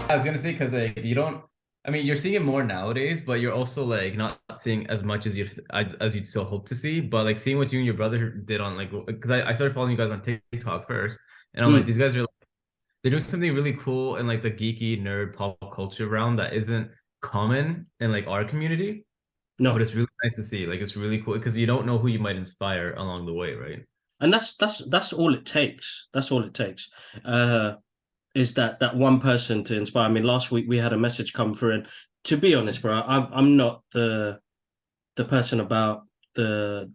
I was gonna say because like you don't. I mean, you're seeing it more nowadays, but you're also like not seeing as much as you'd still hope to see. But like seeing what you and your brother did on like because I started following you guys on TikTok first, and I'm like Mm. these guys are they're doing something really cool in like the geeky nerd pop culture realm that isn't common in like our community, but No, it's really nice to see. Like it's really cool because you don't know who you might inspire along the way, right? and that's all it takes. That's all it takes. Is that one person to inspire me? Last week we had a message come through, and to be honest, bro, I'm not the person about the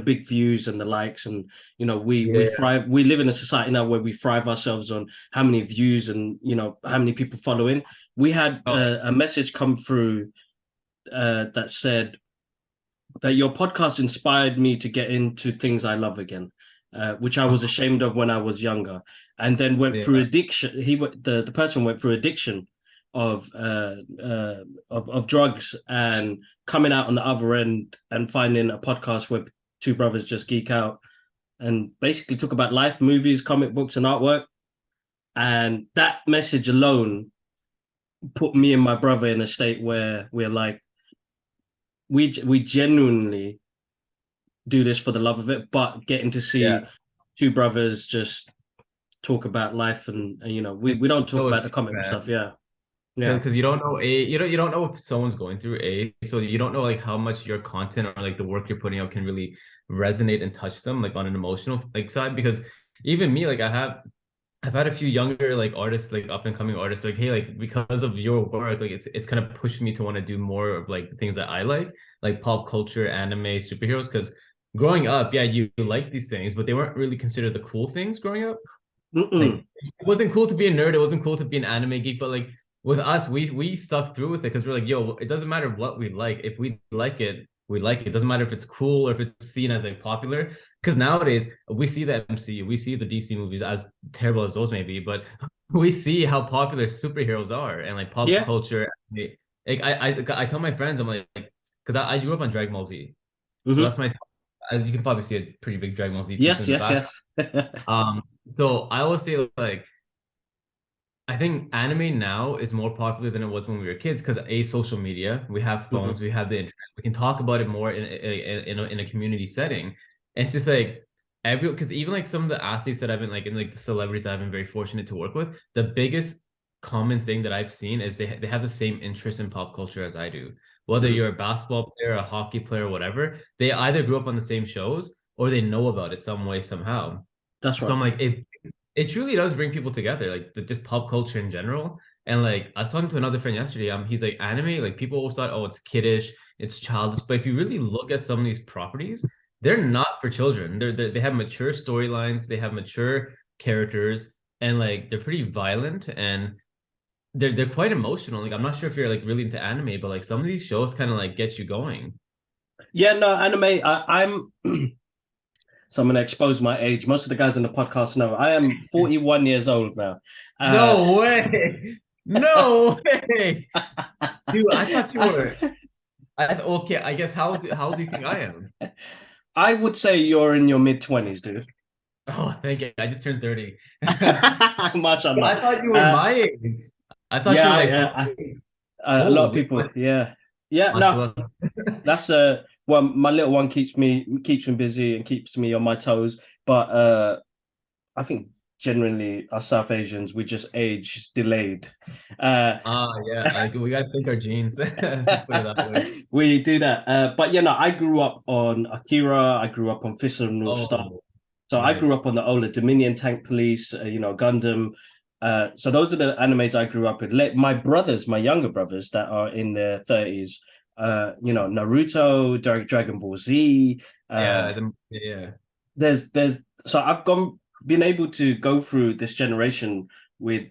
big views and the likes, and we Yeah. thrive. We live in a society now where we thrive ourselves on how many views and how many people following. We had Oh, a message come through that said that your podcast inspired me to get into things I love again, which I was ashamed of when I was younger, and then went through yeah. addiction. The person went through addiction of of drugs and coming out on the other end and finding a podcast where two brothers just geek out and basically talk about life, movies, comic books, and artwork. And that message alone put me and my brother in a state where we're like, we genuinely do this for the love of it, but getting to see Yeah. two brothers just talk about life and we It's don't talk so about the true, comic book stuff. man. Yeah. Yeah. Because you don't know you don't know what someone's going through so you don't know like how much your content or like the work you're putting out can really resonate and touch them like on an emotional like side because even me like I've had a few younger like artists like up and coming artists like hey like because of your work like it's kind of pushed me to want to do more of like things that I like pop culture, anime, superheroes because growing up yeah you like these things but they weren't really considered the cool things growing up. Mm-mm. Like it wasn't cool to be a nerd, it wasn't cool to be an anime geek, but like with us, we stuck through with it because we're like, yo, it doesn't matter what we like. If we like it, we like it. It doesn't matter if it's cool or if it's seen as like popular. Because nowadays we see the MCU, we see the DC movies, as terrible as those may be, but we see how popular superheroes are and like pop Yeah. culture. Like I tell my friends, I'm like, because I grew up on Dragon Ball Z, so Mm-hmm. that's my as you can probably see a pretty big Dragon Ball Z piece Yes, in the yes, back. yes. So I always say like I think anime now is more popular than it was when we were kids because a social media, we have Mm-hmm. phones, we have the internet, we can talk about it more in a community setting. And it's just like every because even like some of the athletes that I've been like and like the celebrities that I've been very fortunate to work with, the biggest common thing that I've seen is they have the same interest in pop culture as I do. Whether Mm-hmm. you're a basketball player, a hockey player, whatever, they either grew up on the same shows or they know about it some way somehow. That's So right. I'm like, it truly does bring people together, like just pop culture in general. And like I was talking to another friend yesterday, he's like anime, like people always thought, oh, it's kiddish, it's childish. But if you really look at some of these properties, they're not for children. They have mature storylines, they have mature characters, and like they're pretty violent and they're quite emotional. Like I'm not sure if you're like really into anime, but like some of these shows kind of like get you going. Yeah, no, anime. I'm so I'm gonna expose my age. Most of the guys on the podcast know I am 41 years old now. Uh No way. No way. Dude, I thought you were okay, I guess how old do you think I am? I would say you're in your mid 20s, dude. Oh, thank you. I just turned 30. I Mashallah. thought you were my age. I thought you were Yeah, like yeah. 20. A lot of Holy, people. Yeah, yeah. No, mashallah. that's well, my little one keeps me busy and keeps me on my toes. But I think generally us South Asians we just age delayed. Uh, Ah, yeah. We gotta thank our genes. Let's just put it that way. we do that. But you know, I grew up on Akira. I grew up on Fist of the North Star. Oh, So I grew nice. up on the older Dominion Tank Police, Gundam. So those are the animes I grew up with. My brothers, my younger brothers that are in their 30s, Naruto, Dragon Ball Z. Yeah, yeah. There's so I've been able to go through this generation with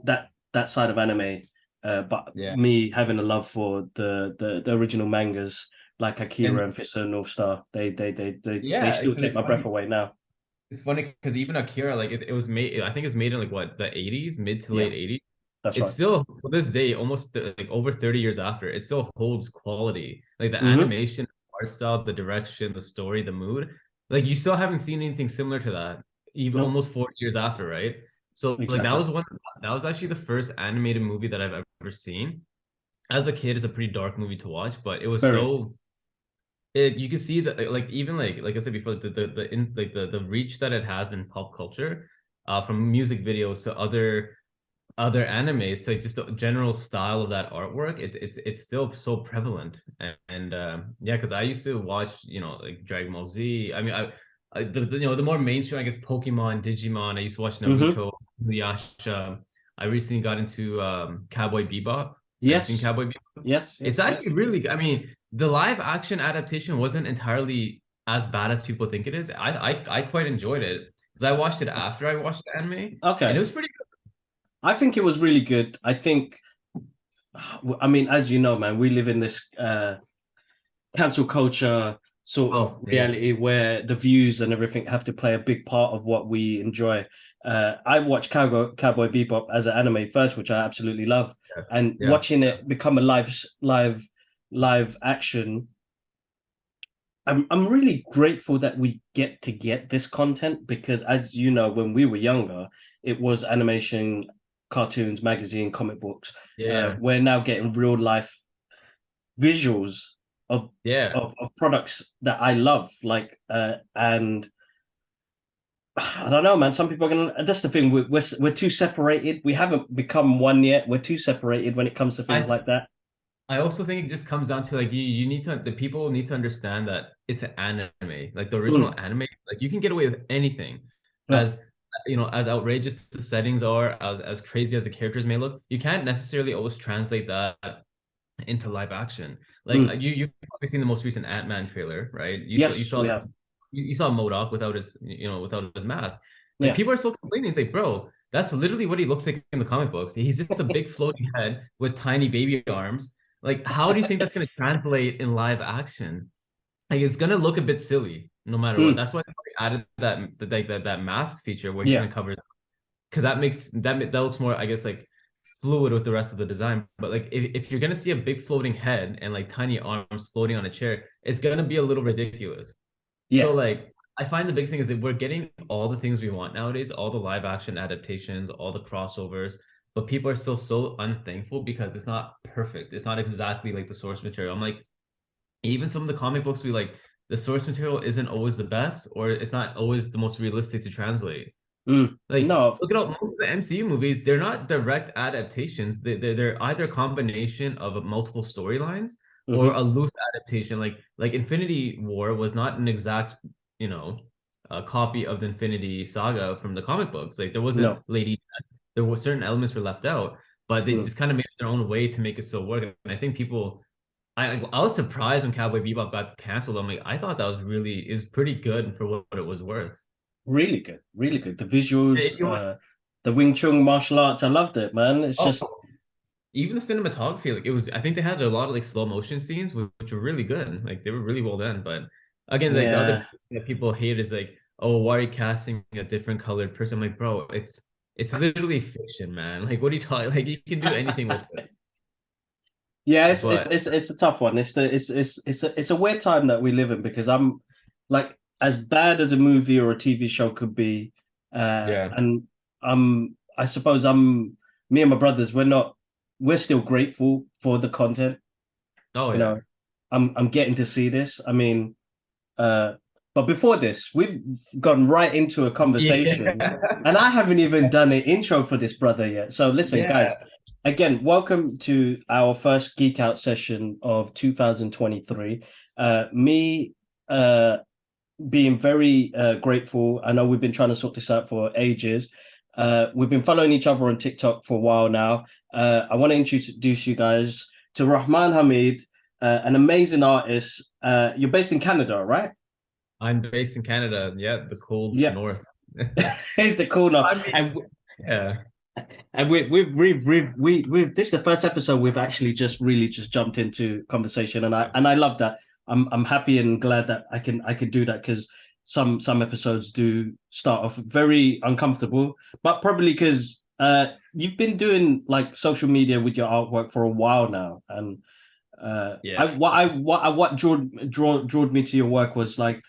that side of anime, but Yeah. me having a love for the original mangas like Akira And and Fist of the North Star, they yeah, still because take my breath away now. it's funny because even Akira, like it was made, I think it's made in like what, the 80s, mid to Yeah. late 80s. That's It's right. still to this day, almost like over 30 years after, it still holds quality. Like the Hmm. animation, art style, the direction, the story, the mood. Like you still haven't seen anything similar to that, even No, almost 40 years after, right? So like exactly. that was actually the first animated movie that I've ever seen. As a kid, it's a pretty dark movie to watch, but it was Very. so you can see that like even like I said before, the in like the reach that it has in pop culture, from music videos to other animes to like just the general style of that artwork, it's still so prevalent. And yeah, because I used to watch, like Dragon Ball Z. I mean, the more mainstream, I guess, Pokemon, Digimon. I used to watch Hmm. Naruto, Yasha. I recently got into Cowboy Bebop. Have you seen Yes. Cowboy Bebop? Yes. It's Yes. actually Yes. really, I mean, the live action adaptation wasn't entirely as bad as people think it is. I quite enjoyed it because I watched it Yes. after I watched the anime, and it Okay. was pretty I think it was really good. I think, I mean, as you know, man, we live in this cancel culture sort of Oh, yeah. reality where the views and everything have to play a big part of what we enjoy. I watched Cowboy Bebop as an anime first, which I absolutely love, Yeah. and Yeah. watching it become a live action. I'm really grateful that we get this content because, as you know, when we were younger, it was animation, cartoons, magazine, comic books. Yeah. We're now getting real life visuals of Yeah. of products that I love, and I don't know, man. Some people are gonna. That's the thing. We're too separated. We haven't become one yet. We're too separated when it comes to things I like that. I also think it just comes down to like you need to the people need to understand that it's an anime. Like the original Mm, anime, like you can get away with anything. yeah. As as outrageous the settings are, as crazy as the characters may look, you can't necessarily always translate that into live action. Like Mm, you've probably seen the most recent Ant-Man trailer, right? You yes, saw we like have. you saw MODOK without his without his mask. Like Yeah. people are still complaining. It's like, bro, that's literally what he looks like in the comic books. He's just a big floating head with tiny baby arms. Like, how do you think that's gonna translate in live action? Like, it's gonna look a bit silly no matter what. Mm, That's why they added that mask feature where he yeah. kind of covers, because that looks more, I guess, like fluid with the rest of the design. But like if you're gonna see a big floating head and like tiny arms floating on a chair, it's gonna be a little ridiculous. So Yeah. like I find the biggest thing is that we're getting all the things we want nowadays, all the live action adaptations, all the crossovers, but people are still so unthankful because it's not perfect. It's not exactly like the source material. I'm like, even some of the comic books we like, the source material isn't always the best, or it's not always the most realistic to translate. Mm. Like, No. look at all most of the MCU movies, they're not direct adaptations. They're either a combination of multiple storylines or Hmm. a loose adaptation. Like Infinity War was not an exact, you know, copy of the Infinity Saga from the comic books. Like there wasn't No. Lady, there were certain elements were left out, but they Mm. just kind of made their own way to make it still work. And I think people, I was surprised when Cowboy Bebop got canceled. I'm like, I thought that was really is pretty good for what it was worth. Really good. Really good. The If visuals, you want, the Wing Chun martial arts. I loved it, man. It's oh, just, even the cinematography, like it was, I think they had a lot of like slow motion scenes, which were really good. Like they were really well done. But again, like the other yeah. thing that people hate is like, oh, why are you casting a different colored person? I'm like, bro, it's literally fiction, man. Like, what are you talking? Like, you can do anything with it. Yeah, But it's a tough one. It's a weird time that we live in because I'm like as bad as a movie or a TV show could be, yeah, and I suppose I'm me and my brothers. We're still grateful for the content. oh You yeah, know, I'm getting to see this. I mean, uh, but before this, we've gone right into a conversation, yeah, and I haven't even done an intro for this brother yet. So listen, yeah. guys, again, welcome to our first Geek Out session of 2023. Me being very grateful. I know we've been trying to sort this out for ages. We've been following each other on TikTok for a while now. I want to introduce you guys to Rahman Hamid, an amazing artist. You're based in Canada, right? I'm based in Canada. Yeah, the cold Yeah, north. the corner. I mean, yeah. And we this is the first episode we've actually just really just jumped into conversation, and I love that. I'm happy and glad that I can do that because some episodes do start off very uncomfortable, but probably because You've been doing like social media with your artwork for a while now, and Yeah. what drew me to your work was like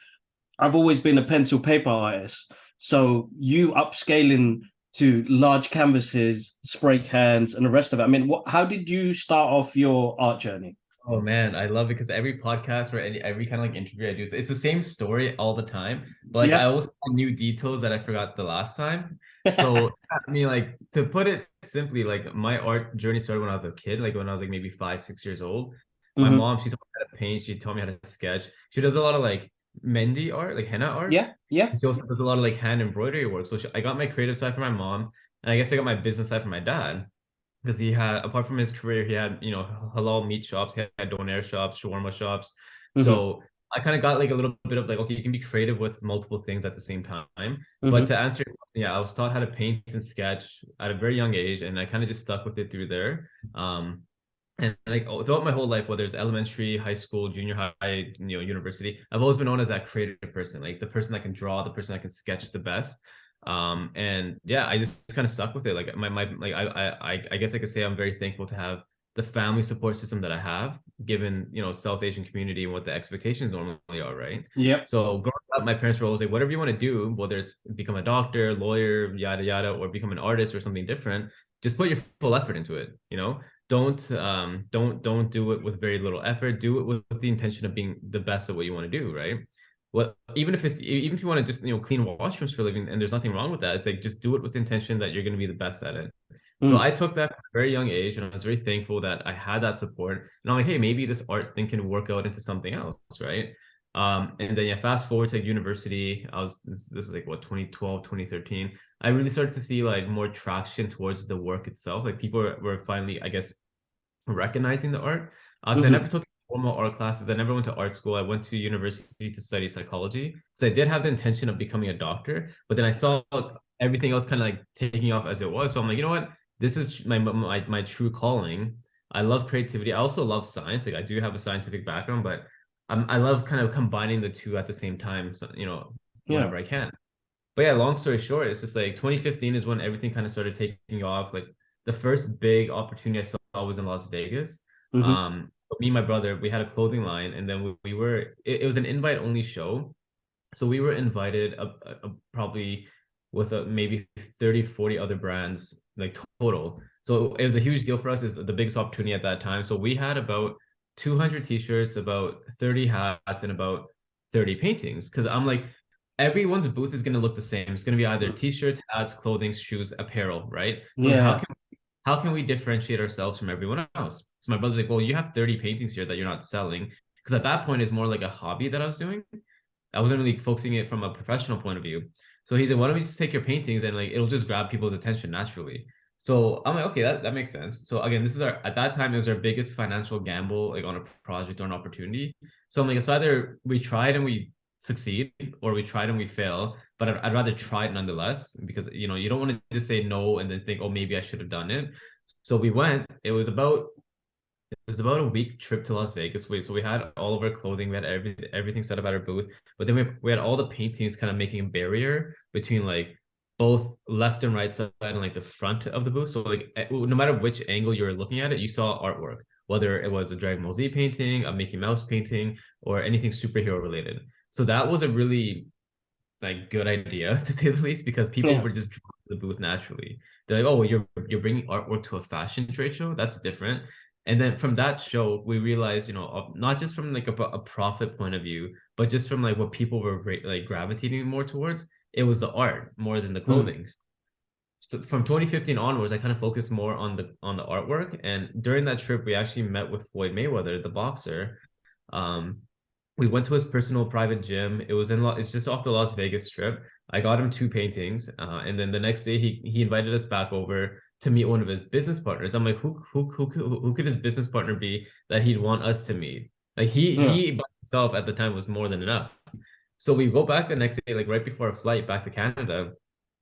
I've always been a pencil paper artist, so you upscaling to large canvases, spray cans, and the rest of it. I mean, how did you start off your art journey? Oh man, I love it because every podcast or every kind of like interview I do, it's the same story all the time. But like I Yeah. always find new details that I forgot the last time. So I mean, like to put it simply, like my art journey started when I was a kid, like when I was like maybe 5, 6 years old. My Hmm. mom, she taught me how to paint, she taught me how to sketch. She does a lot of like Mendi art, like henna art. Yeah. Yeah. She also does a lot of like hand embroidery work. So I got my creative side from my mom, and I guess I got my business side from my dad because he had, apart from his career, he had, halal meat shops, he had doner shops, shawarma shops. Hmm. So I kind of got like a little bit of like, okay, you can be creative with multiple things at the same time. But Hmm. to answer your question, yeah, I was taught how to paint and sketch at a very young age, and I kind of just stuck with it through there. And like throughout my whole life, whether it's elementary, high school, junior high, university, I've always been known as that creative person, like the person that can draw, the person that can sketch the best. And yeah, I just kind of stuck with it. Like my like I guess I could say I'm very thankful to have the family support system that I have, given South Asian community and what the expectations normally are, right? Yep. So growing up, my parents were always like, whatever you want to do, whether it's become a doctor, lawyer, yada yada, or become an artist or something different, just put your full effort into it. Don't do it with very little effort. Do it with the intention of being the best at what you want to do, right? What even if you want to just clean washrooms for a living, and there's nothing wrong with that. It's like just do it with the intention that you're going to be the best at it. So Mm. I took that at a very young age, and I was very thankful that I had that support. And I'm like, hey, maybe this art thing can work out into something else, right? And then yeah, fast forward to university. This is like what, 2012, 2013. I really started to see like more traction towards the work itself. Like people were finally, I guess, recognizing the art. Because I never Hmm. took formal art classes. I never went to art school. I went to university to study psychology. So I did have the intention of becoming a doctor, but then I saw everything else kind of like taking off as it was. So I'm like, you know what? This is my true calling. I love creativity. I also love science. Like I do have a scientific background, but I love kind of combining the two at the same time. So, Yeah. whenever I can. But yeah, long story short, it's just like 2015 is when everything kind of started taking off. Like the first big opportunity I saw was in Las Vegas. Hmm. Me and my brother, we had a clothing line, and then it was an invite only show. So we were invited probably with maybe 30, 40 other brands, like total. So it was a huge deal for us. It's the biggest opportunity at that time. So we had about 200 t-shirts, about 30 hats, and about 30 paintings. Because I'm like, everyone's booth is going to look the same. It's going to be either t-shirts, hats, clothing, shoes, apparel, right? So like, Yeah. how can we differentiate ourselves from everyone else? So my brother's like, well, you have 30 paintings here that you're not selling. Because at that point, it's more like a hobby that I was doing. I wasn't really focusing it from a professional point of view. So he said, why don't we just take your paintings and like it'll just grab people's attention naturally. So I'm like, okay, that makes sense. So again, this is our at that time it was our biggest financial gamble, like on a project or an opportunity. So I'm like, it's either we tried and we succeed or we tried and we fail. But I'd rather try it nonetheless because you don't want to just say no and then think, oh, maybe I should have done it. So we went. It was about a week trip to Las Vegas. So we had all of our clothing, we had everything set up at our booth, but then we had all the paintings kind of making a barrier between like both left and right side and like the front of the booth. So like no matter which angle you were looking at it, you saw artwork, whether it was a Dragon Ball Z painting, a Mickey Mouse painting, or anything superhero related. So that was a really like good idea to say the least because people Yeah. were just drawn to the booth naturally. They're like, oh, well, you're bringing artwork to a fashion trade show. That's different. And then from that show, we realized, not just from like a profit point of view, but just from like what people were like gravitating more towards, it was the art more than the Mm. clothing. So from 2015 onwards, I kind of focused more on the artwork. And during that trip, we actually met with Floyd Mayweather, the boxer. Um, we went to his personal private gym. It's just off the Las Vegas Strip. I got him two paintings, and then the next day he invited us back over to meet one of his business partners. I'm like, who could his business partner be that he'd want us to meet? Like Yeah. he by himself at the time was more than enough. So we go back the next day, like right before our flight back to Canada,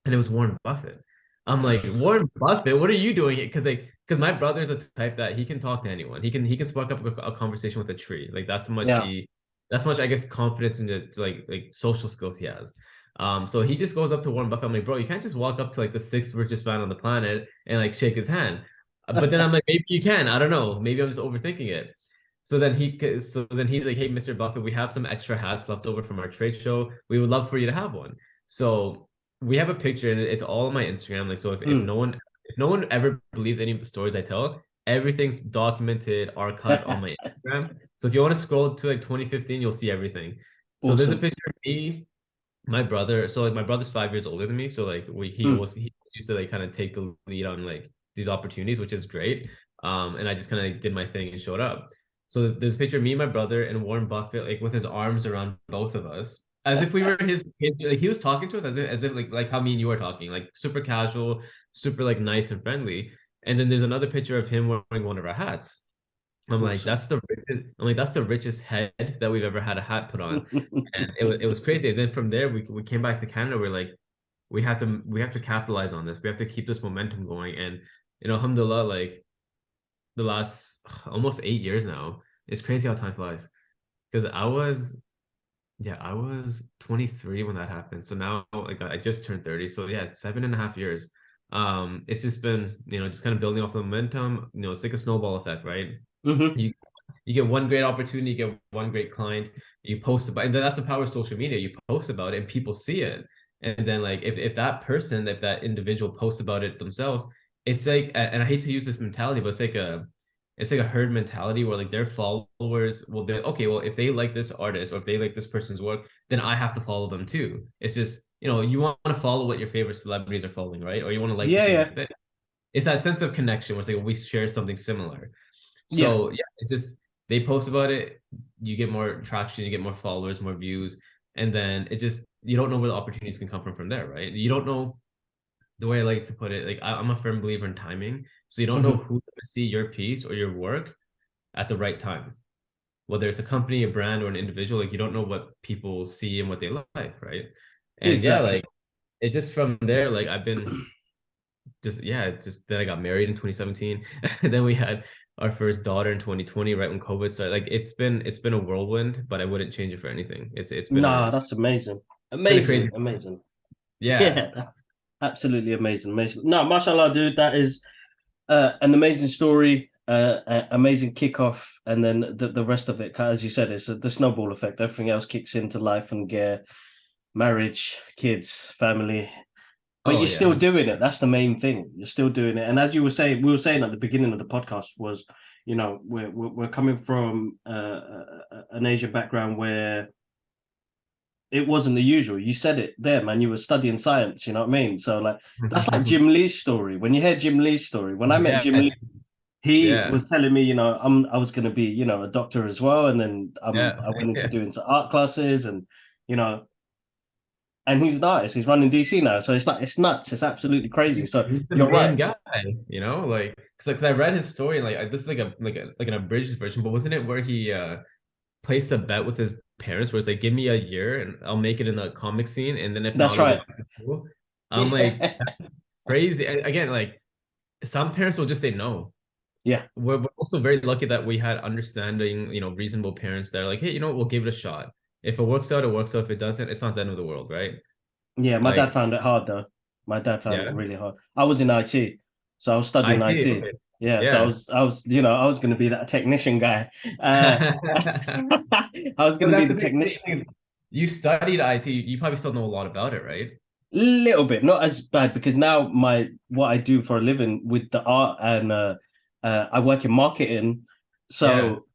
and it was Warren Buffett. I'm like, Warren Buffett, what are you doing here? Because my brother's a type that he can talk to anyone. He can spark up a conversation with a tree. Like that's how much Yeah. I guess confidence in the like social skills he has. So he just goes up to Warren Buffett. I'm like, bro, you can't just walk up to like the sixth richest man on the planet and like shake his hand. But then I'm like, maybe you can. I don't know. Maybe I'm just overthinking it. So then he's like, hey, Mr. Buffett, we have some extra hats left over from our trade show. We would love for you to have one. So we have a picture and it's all on my Instagram. Like, so if Mm. no one ever believes any of the stories I tell, everything's documented, archived on my Instagram. So if you want to scroll to like 2015, you'll see everything. So there's a Awesome. picture of me, my brother. So like my brother's 5 years older than me. So like Mm. he always used to like kind of take the lead on like these opportunities, which is great. And I just kind of like, did my thing and showed up. So there's a picture of me, my brother, and Warren Buffett, like with his arms around both of us, as if we were his kids. Like he was talking to us as if like how me and you are talking, like super casual, super like nice and friendly. And then there's another picture of him wearing one of our hats. Awesome. I'm like, that's the richest head that we've ever had a hat put on. And it was crazy. And then from there, we came back to Canada. We're like, we have to capitalize on this. We have to keep this momentum going. And alhamdulillah, like the last almost 8 years now, it's crazy how time flies. Because I was 23 when that happened. So now like I just turned 30. So yeah, 7.5 years. It's just been, just kind of building off the momentum. It's like a snowball effect, right? Hmm. You you get one great opportunity, you get one great client, you post about, and then that's the power of social media. You post about it and people see it. And then like if that person, if that individual posts about it themselves, it's like, and I hate to use this mentality, but it's like a herd mentality where like their followers will be like, okay, well, if they like this artist or if they like this person's work, then I have to follow them too. It's just, you want to follow what your favorite celebrities are following, right? Or you want to like the Yeah, same yeah, thing. It's that sense of connection where it's like we share something similar. yeah. So yeah, it's just they post about it, you get more traction, you get more followers, more views, and then it just you don't know where the opportunities can come from there, right? You don't know the way I like to put it. Like I'm a firm believer in timing, so you don't know Hmm. who's going to see your piece or your work at the right time. Whether it's a company, a brand, or an individual, like you don't know what people see and what they like, right? And yeah, Exactly. like it just from there, like I've been just yeah, it's just then I got married in 2017, and then we had our first daughter in 2020, right when COVID started. Like it's been a whirlwind, but I wouldn't change it for anything. Nah, that's amazing. It's been a crazy. Amazing, amazing. Yeah. Yeah, absolutely amazing, amazing. No, mashallah, dude, that is an amazing story, amazing kickoff, and then the rest of it, as you said, it's the snowball effect. Everything else kicks into life and gear, marriage, kids, family. But Oh you're yeah. still doing it. That's the main thing. You're still doing it. And as you were saying, we were saying at the beginning of the podcast was, we're coming from an Asian background where it wasn't the usual. You said it there, man. You were studying science. You know what I mean? So like that's like Jim Lee's story. When you hear Jim Lee's story, when I met Yeah. Jim Lee, he Yeah. was telling me, I was going to be, a doctor as well, and then Yeah. I went into Yeah. doing some art classes, and you know, and he's an artist. He's running DC now, so it's like it's nuts. It's absolutely crazy. So He's the you're right. main guy, like because I read his story and like this is like an abridged version, but wasn't it where he placed a bet with his parents where it's like, give me a year and I'll make it in the comic scene, and then if That's not, I'll go right. back to school. I'm like, Yeah, that's crazy. Again, like some parents will just say no. yeah, We're also very lucky that we had understanding, reasonable parents that are like, hey, we'll give it a shot. If it works out, it works out. If it doesn't, it's not the end of the world, right? yeah. My Like, dad found it hard though. My dad found it yeah, really hard. I was in IT, so I was studying IT. IT. Okay, Yeah, so yeah. I was going to be that technician guy. I was going But to be that's the the thing. technician. You studied IT. You probably still know a lot about it, right? Little bit, not as bad because now my what I do for a living with the art and I work in marketing, Yeah. so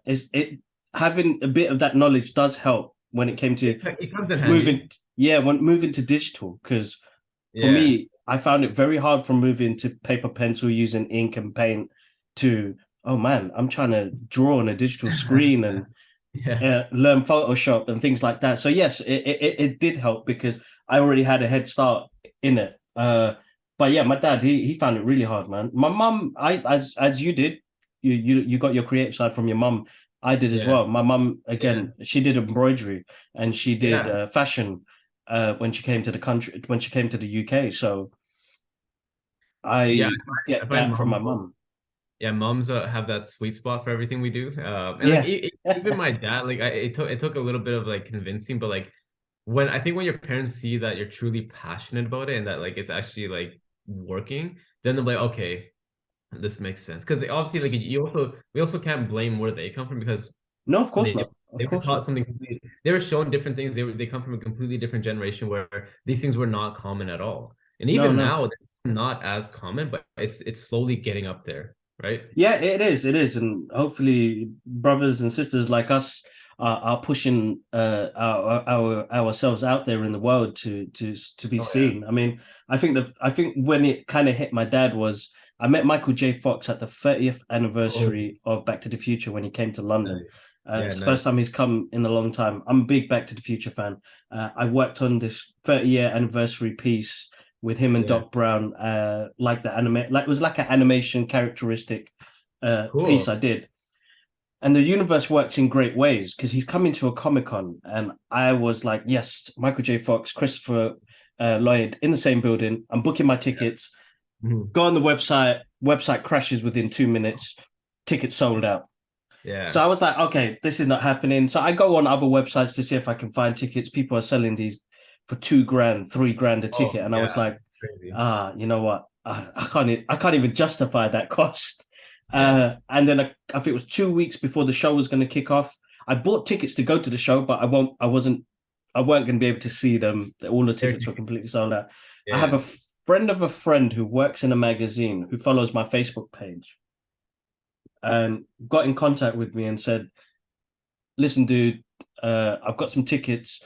is it having a bit of that knowledge does help when it came to It comes in handy. moving. Yeah, when moving to digital because for Yeah. me, I found it very hard from moving to paper pencil using ink and paint to oh man, I'm trying to draw on a digital screen and Yeah. learn Photoshop and things like that. So yes, it did help because I already had a head start in it. But yeah, my dad he found it really hard, man. My mum, I as you did, you got your creative side from your mum. I did as Yeah. well. My mum Yeah. again, she did embroidery and she did Yeah. fashion when she came to the country when she came to the UK. So Yeah. I I get find that from my moms, mum. yeah, moms have that sweet spot for everything we do. And like Yeah. even my dad, like it took a little bit of like convincing, but like when I think when your parents see that you're truly passionate about it and that like it's actually like working, then they're like, okay, this makes sense. Because obviously, like you also we also can't blame where they come from because No, of course they not. Of they were course taught not. something completely. They were shown different things. They come from a completely different generation where these things were not common at all. And No, even no. now, it's not as common, but it's slowly getting up there, right? Yeah, it is. It is, and hopefully, brothers and sisters like us are pushing ourselves out there in the world to be Oh yeah. seen. I mean, I think when it kind of hit my dad was I met Michael J. Fox at the 30th Oh, anniversary of Back to the Future when he came to London. nice. Yeah, It's the first nice. time he's come in a long time. I'm a big Back to the Future fan. I worked on this 30-year anniversary piece with him and Yeah, Doc Brown, like the anime, like it was like an animation characteristic piece cool. I did. And the universe works in great ways because he's coming to a Comic Con, and I was like, yes, Michael J. Fox, Christopher Lloyd in the same building. I'm booking my tickets. Mhm. Go on the website crashes within 2 minutes. Tickets sold out. So Yeah. I was like, okay, this is not happening. So I go on other websites to see if I can find tickets. People are selling these for 2 grand, 3 grand a Oh ticket, and I was yeah. like, Crazy. you know what? I can't even justify that cost. Yeah. And then I think it was 2 weeks before the show was going to kick off. I bought tickets to go to the show, but I weren't going to be able to see them. All the They're- tickets were completely sold out. I have Yeah. a friend of a friend who works in a magazine who follows my Facebook page and got in contact with me and said, listen, dude, I've got some tickets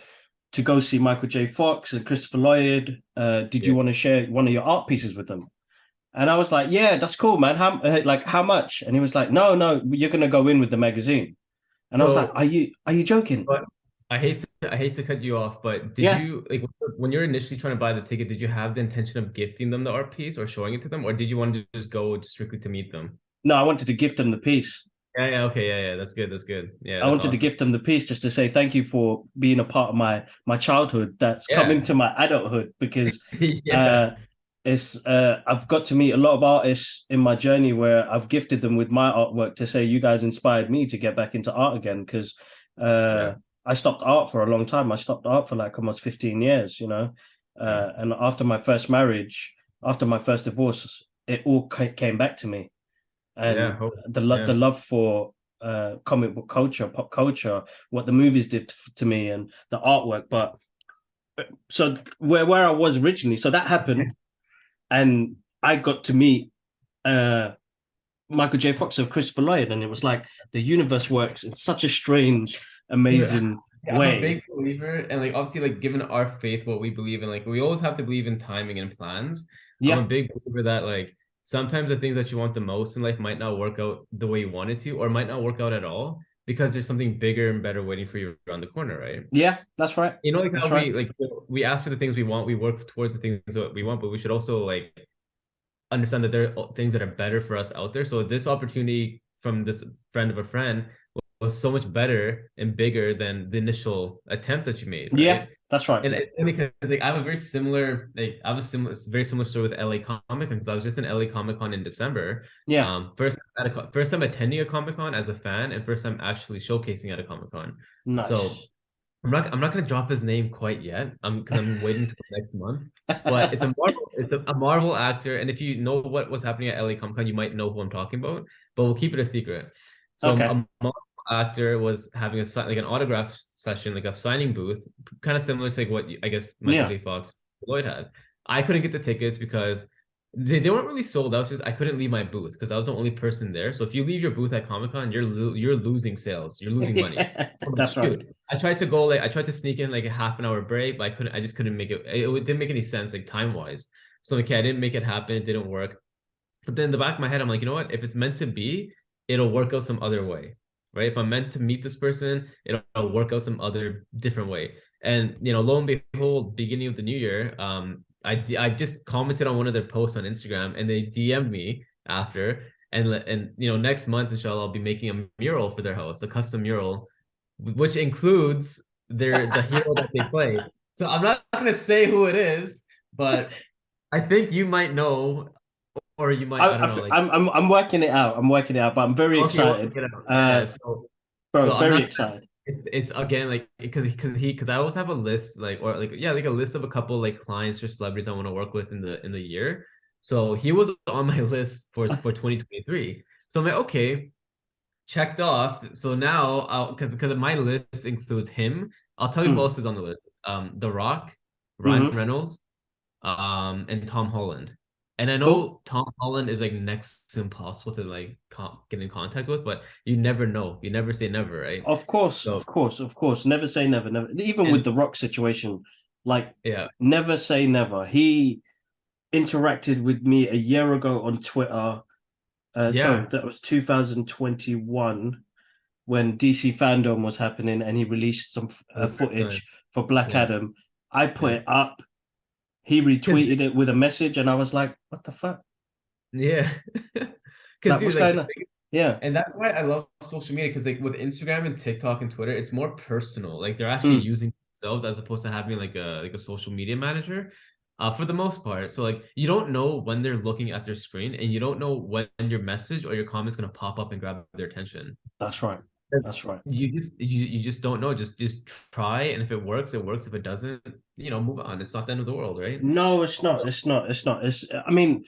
to go see Michael J. Fox and Christopher Lloyd. Did Yeah. you want to share one of your art pieces with them? And I was like, yeah, that's cool, man. How much? And he was like, no, no, you're gonna go in with the magazine. And I was like, So, are you joking? so I hate to cut you off, but did Yeah. you like when you're initially trying to buy the ticket, did you have the intention of gifting them the art piece or showing it to them, or did you want to just go strictly to meet them? No, I wanted to gift them the piece. Yeah, yeah, okay, yeah, yeah. That's good. That's good. Yeah, I that's wanted to awesome. gift them the piece just to say thank you for being a part of my childhood that's come Yeah. into my adulthood because Yeah. uh it's I've got to meet a lot of artists in my journey where I've gifted them with my artwork to say you guys inspired me to get back into art again because Yeah. I stopped art for a long time. I stopped art for like almost 15 years, you know. Yeah. And after my first marriage, after my first divorce, it all came back to me. Yeah. And Hope. the Yeah. love for comic book culture, pop culture, what the movies did to me and the artwork. But so where I was originally, so that happened and I got to meet uh, Michael J. Fox of Christopher Lloyd, and it was like the universe works in such a strange, Dude, amazing yeah, I'm a way. big believer, and like obviously, like given our faith, what we believe in, like we always have to believe in timing and plans. I'm a Yeah, big believer that like sometimes the things that you want the most in life might not work out the way you wanted to, or might not work out at all because there's something bigger and better waiting for you around the corner, right? yeah, that's right. You know, like how That's right. we ask for the things we want, we work towards the things that we want, but we should also like understand that there are things that are better for us out there. So this opportunity from this friend of a friend was so much better and bigger than the initial attempt that you made, Yeah, right? that's right. And it's funny because like I have a very similar like I have a similar very similar story with LA Comic Con because I was just in LA Comic Con in December. Yeah, First time attending a Comic Con as a fan and first time actually showcasing at a Comic Con. So nice. I'm not gonna drop his name quite yet. Because I'm waiting until next month. But it's a Marvel actor, and if you know what was happening at LA Comic Con, you might know who I'm talking about. But we'll keep it a secret. So Okay. a Marvel actor was having like an autograph session, like a signing booth, kind of similar to like what I guess Michael Yeah. J. Fox Lloyd had. I couldn't get the tickets because they weren't really sold out. It's just I couldn't leave my booth because I was the only person there. So if you leave your booth at Comic Con, you're losing sales. You're losing money. Yeah, I'm like, that's right. dude, I tried to sneak in like a half an hour break, but I just couldn't make it. It didn't make any sense like time wise. So okay, I didn't make it happen. It didn't work. But then in the back of my head, I'm like, you know what? If it's meant to be, it'll work out some other way, right? If I'm meant to meet this person, it'll work out some other different way. And lo and behold, beginning of the new year, I just commented on one of their posts on Instagram, and they DM'd me after, and next month, inshallah, I'll be making a mural for their house, a custom mural, which includes the hero that they play. So I'm not gonna say who it is, but I think you might know, or you might, I don't know, like I'm working it out. I'm working it out, but I'm very okay, we'll excited. check it out. Yeah, Uh, so bro, I'm very not excited. it's again like because I always have a list like or like yeah like a list of a couple like clients or celebrities I want to work with in the year. So he was on my list for 2023. So I'm like, okay, checked off. So now I'll because my list includes him. I'll tell you who Mm. else is on the list. The Rock, Ryan Hmm. Reynolds, and Tom Holland. And I Cool. know Tom Holland is like next to impossible to like get in contact with, but you never know. You never say never, right? Of course, So of course, of course. Never say never, never. Even with and the Rock situation, like yeah, never say never. He interacted with me a year ago on Twitter. Sorry, yeah, that was 2021 when DC fandom was happening, and he released some for the first time. footage for Black Yeah, Adam. I put yeah. it up. He Because retweeted it with a message, and I was like, "What the fuck? yeah, because Like, dude, what's like going on?" Yeah. and that's why I love social media because like with Instagram and TikTok and Twitter, it's more personal. Like they're actually Mm, using themselves as opposed to having like a social media manager, for the most part. So like you don't know when they're looking at their screen, and you don't know when your message or your comment's gonna pop up and grab their attention. that's right. That's- That's right. you just don't know. Just try, and if it works, it works. If it doesn't, move on. It's not the end of the world, right? No, it's not. It's not. It's not. It's. I mean,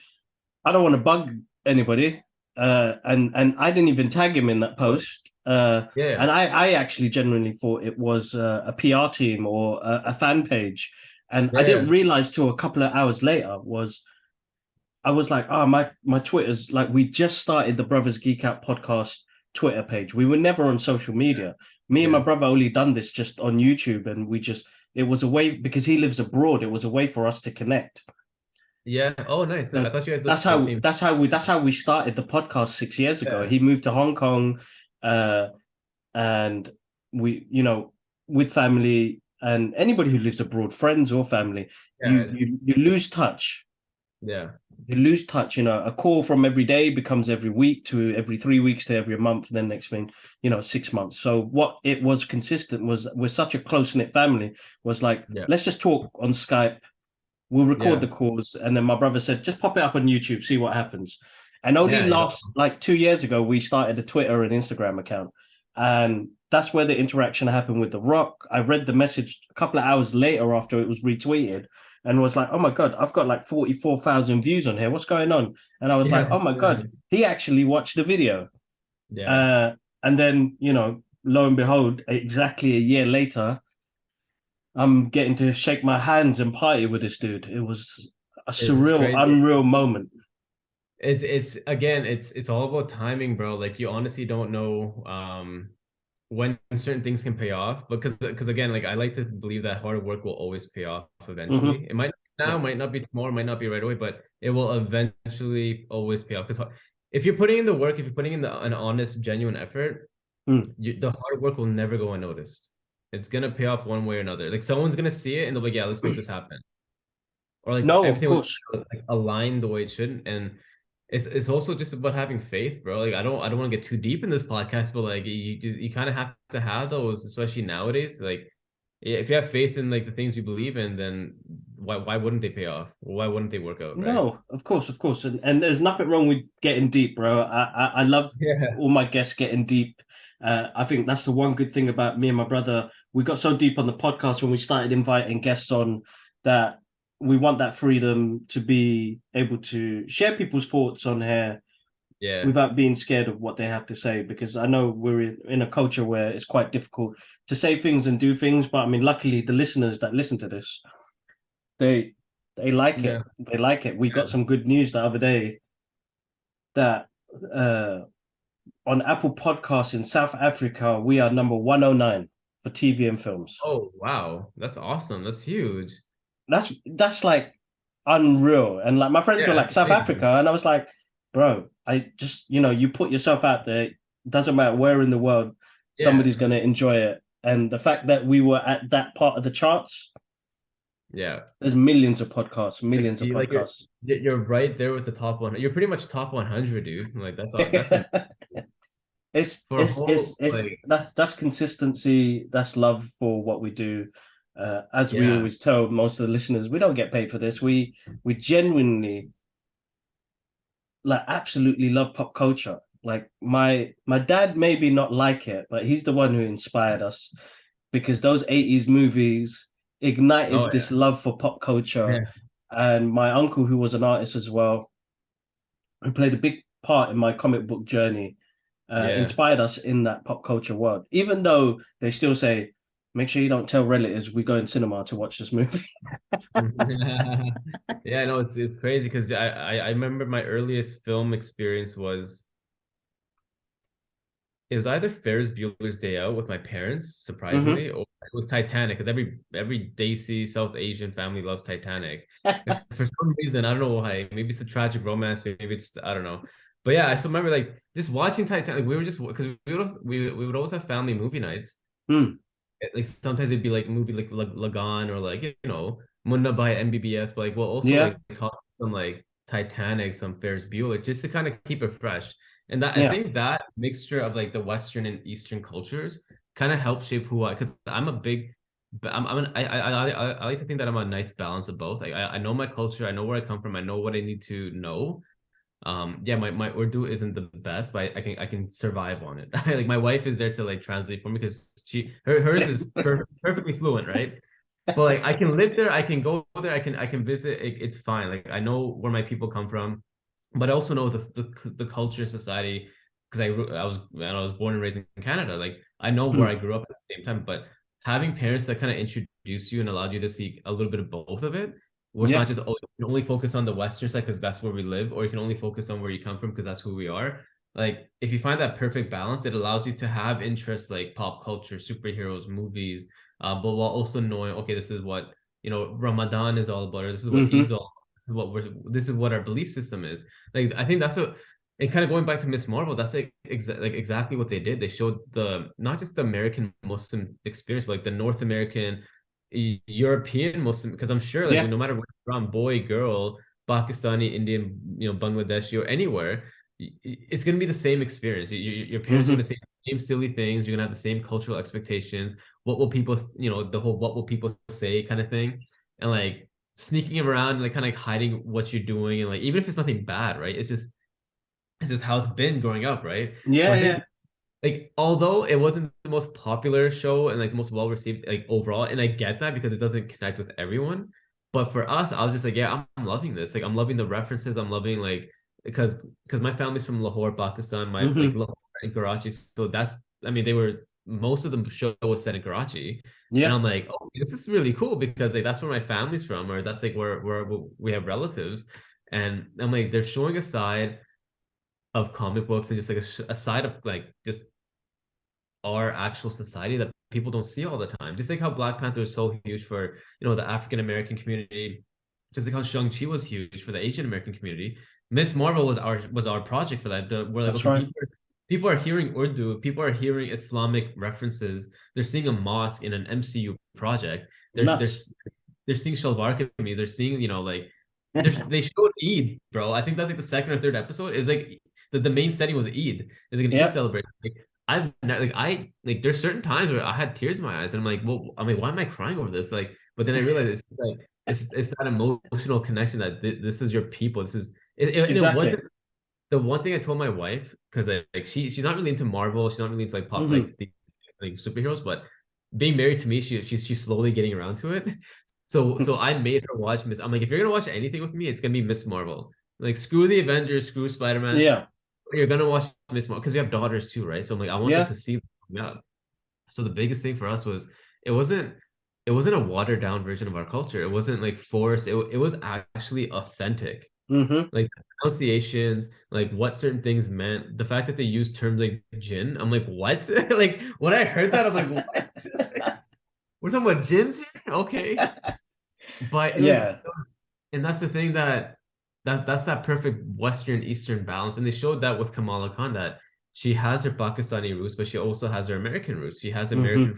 I don't want to bug anybody. And I didn't even tag him in that post. Yeah, And I actually genuinely thought it was a PR team or a fan page. And I yeah, didn't yeah, realize till a couple of hours later was I was like, oh, my Twitter's like we just started the Brothers Geek Out podcast Twitter page. We were never on social media. Me and my yeah. brother only done this just on YouTube, and we just it was a way because he lives abroad. It was a way for us to connect. Yeah. Oh, nice. I So thought you guys lived that's in the how same. we started the podcast 6 years ago. Yeah, He moved to Hong Kong, uh, and we, with family and anybody who lives abroad, friends or family, yeah, you lose touch. yeah, You lose touch. A call from every day becomes every week to every 3 weeks to every month, and then next thing, 6 months. So what it was consistent was we're such a close knit family. Was like yeah, let's just talk on Skype. We'll record yeah, the calls, and then my brother said, just pop it up on YouTube, see what happens. And only yeah. last like 2 years ago, we started a Twitter and Instagram account, and that's where the interaction happened with The Rock. I read the message a couple of hours later after it was retweeted, and was like, "Oh my god, I've got like 44,000 views on here. What's going on?" And I was like, Yeah, "Oh my god, he actually watched the video." yeah. Uh, and then lo and behold, exactly a year later, I'm getting to shake my hands and party with this dude. It was a It's surreal, crazy. unreal moment. It's again, it's all about timing, bro. Like you honestly don't know when certain things can pay off, because again, like I like to believe that hard work will always pay off Mm-hmm. eventually. It might not now, Yeah. might not be tomorrow, might not be right away, but it will eventually always pay off. Because if you're putting in the work, if you're putting in an honest, genuine effort, Mm. the hard work will never go unnoticed. It's gonna pay off one way or another. Like someone's gonna see it and they'll be like, yeah, let's make this happen. Or like No, of everything will course. like align the way it should. And it's also just about having faith, bro. Like I don't want to get too deep in this podcast, but like you kind of have to have those, especially nowadays. Like yeah, if you have faith in like the things you believe in, then why wouldn't they pay off? Why wouldn't they work out, right? No, of course, of course. And there's nothing wrong with getting deep, bro. I love Yeah. all my guests getting deep. I think that's the one good thing about me and my brother. We got so deep on the podcast when we started inviting guests on that we want that freedom to be able to share people's thoughts on here Yeah. without being scared of what they have to say, because I know we're in a culture where it's quite difficult to say things and do things. But I mean, luckily, the listeners that listen to this, they they like Yeah. it. They like it. We got Yeah. some good news the other day that uh, on Apple Podcasts in South Africa, we are number 109 for TV and films. Oh, wow. That's awesome. That's huge. That's like unreal. And like my friends were Yeah, like that's South amazing. Africa, and I was like, bro, I just you put yourself out there. Doesn't matter where in the world, Yeah. somebody's gonna enjoy it. And the fact that we were at that part of the charts, Yeah. there's millions of podcasts, Like millions of you like podcasts. you're right there with the top one. You're pretty much top 100, dude. Like that's a it's for a it's it's whole it's like that's consistency. That's love for what we do. As we yeah. always tell most of the listeners, we don't get paid for this. We genuinely like absolutely love pop culture. Like my dad maybe not like it, but he's the one who inspired us because those 80s movies Oh ignited yeah. this love for pop culture. Yeah. And my uncle, who was an artist as well, who played a big part in my comic book journey, Yeah. inspired us in that pop culture world. Even though they still say, make sure you don't tell relatives we go in cinema to watch this movie. Yeah, no, it's crazy because I remember my earliest film experience was it was either Ferris Bueller's Day Out with my parents, Hmm. surprisingly, or it was Titanic because every Desi South Asian family loves Titanic. For some reason, I don't know why. Maybe it's a tragic romance. Maybe it's I don't know. But yeah, I still remember like just watching Titanic. We were just because we would always have family movie nights. Mm. Like sometimes it'd be like a movie like Lagan or like Munna by MBBS, but like we'll also Yeah, like toss some like Titanic, some Ferris Bueller, just to kind of keep it fresh. And that I yeah, think that mixture of like the Western and Eastern cultures kind of helps shape who I because I'm a big I like to think that I'm a nice balance of both. Like I know my culture, I know where I come from, I know what I need to know, yeah, my Urdu isn't the best, but I can survive on it. Like my wife is there to like translate for me because hers is perfectly fluent, right? But like I can live there, I can go there, I can visit. It's fine. Like I know where my people come from, but I also know the culture, society, because I was born and raised in Canada. Like I know where I Mm. grew up at the same time, but having parents that kind of introduce you and allowed you to see a little bit of both of it, where it's not Yeah. just oh you can only focus on the Western side because that's where we live, or you can only focus on where you come from because that's who we are. Like if you find that perfect balance, it allows you to have interests like pop culture, superheroes, movies, but while also knowing, okay, this is what Ramadan is all about, or this is what Eid's Hmm. all about. This is what our belief system is. Like I think that's a and kind of going back to Miss Marvel, that's like exactly what they did. They showed the not just the American Muslim experience, but like the North American, European Muslim. Because I'm sure, like Yeah. no matter where you're from, boy, girl, Pakistani, Indian, Bangladeshi, or anywhere, it's gonna be the same experience. Your parents are gonna Hmm. say the same silly things. You're gonna have the same cultural expectations. What will people, the whole what will people say kind of thing, and like sneaking around, like kind of hiding what you're doing, and like even if it's nothing bad, right? It's just how it's been growing up, right? So Yeah, I think yeah. like although it wasn't the most popular show and like the most well received like overall, and I get that because it doesn't connect with everyone, but for us, I was just like, yeah, I'm loving this. Like I'm loving the references. I'm loving like because my family's from Lahore, Pakistan. My like Hmm. Lahore and Karachi, so that's I mean they were most of the show was set in Karachi, and Yeah. I'm like, oh, this is really cool because like that's where my family's from, or that's like where we have relatives, and I'm like they're showing a side of comic books and just like a side of like just our actual society that people don't see all the time. Just like how Black Panther is so huge for the African American community, just like how Shang-Chi was huge for the Asian American community. Miss Marvel was our project for that. We're like, That's okay, right. people are hearing Urdu, people are hearing Islamic references. They're seeing a mosque in an MCU project. Nuts. They're seeing shalwar kameez. They're seeing like they showed Eid, bro. I think that's like the second or third episode. Is like the main setting was Eid. It's like an Eid Yeah. celebration. I like there's certain times where I had tears in my eyes and I'm like, well, I mean, why am I crying over this? Like, but then I realized it's like it's that emotional connection that this is your people. And it Exactly. wasn't the one thing I told my wife because like she's not really into Marvel. She's not really into like pop Hmm. like the like superheroes, but being married to me, she's slowly getting around to it. So I made her watch Miss. I'm like, if you're gonna watch anything with me, it's gonna be Miss Marvel. Like screw the Avengers, screw Spider-Man. Yeah. You're gonna watch Miss Marvel because we have daughters too, right? So I'm like, I want them Yeah. to see. Yeah. So the biggest thing for us was it wasn't it wasn't a watered down version of our culture. It wasn't like forced. It was actually authentic. Hmm. Like pronunciations, like what certain things meant. The fact that they used terms like jinn, I'm like, what? Like when I heard that, I'm like, what? We're talking about jinns here? Okay. But Yeah. and that's the thing that's that perfect Western Eastern balance. And they showed that with Kamala Khan that she has her Pakistani roots, but she also has her American roots. She has American Hmm.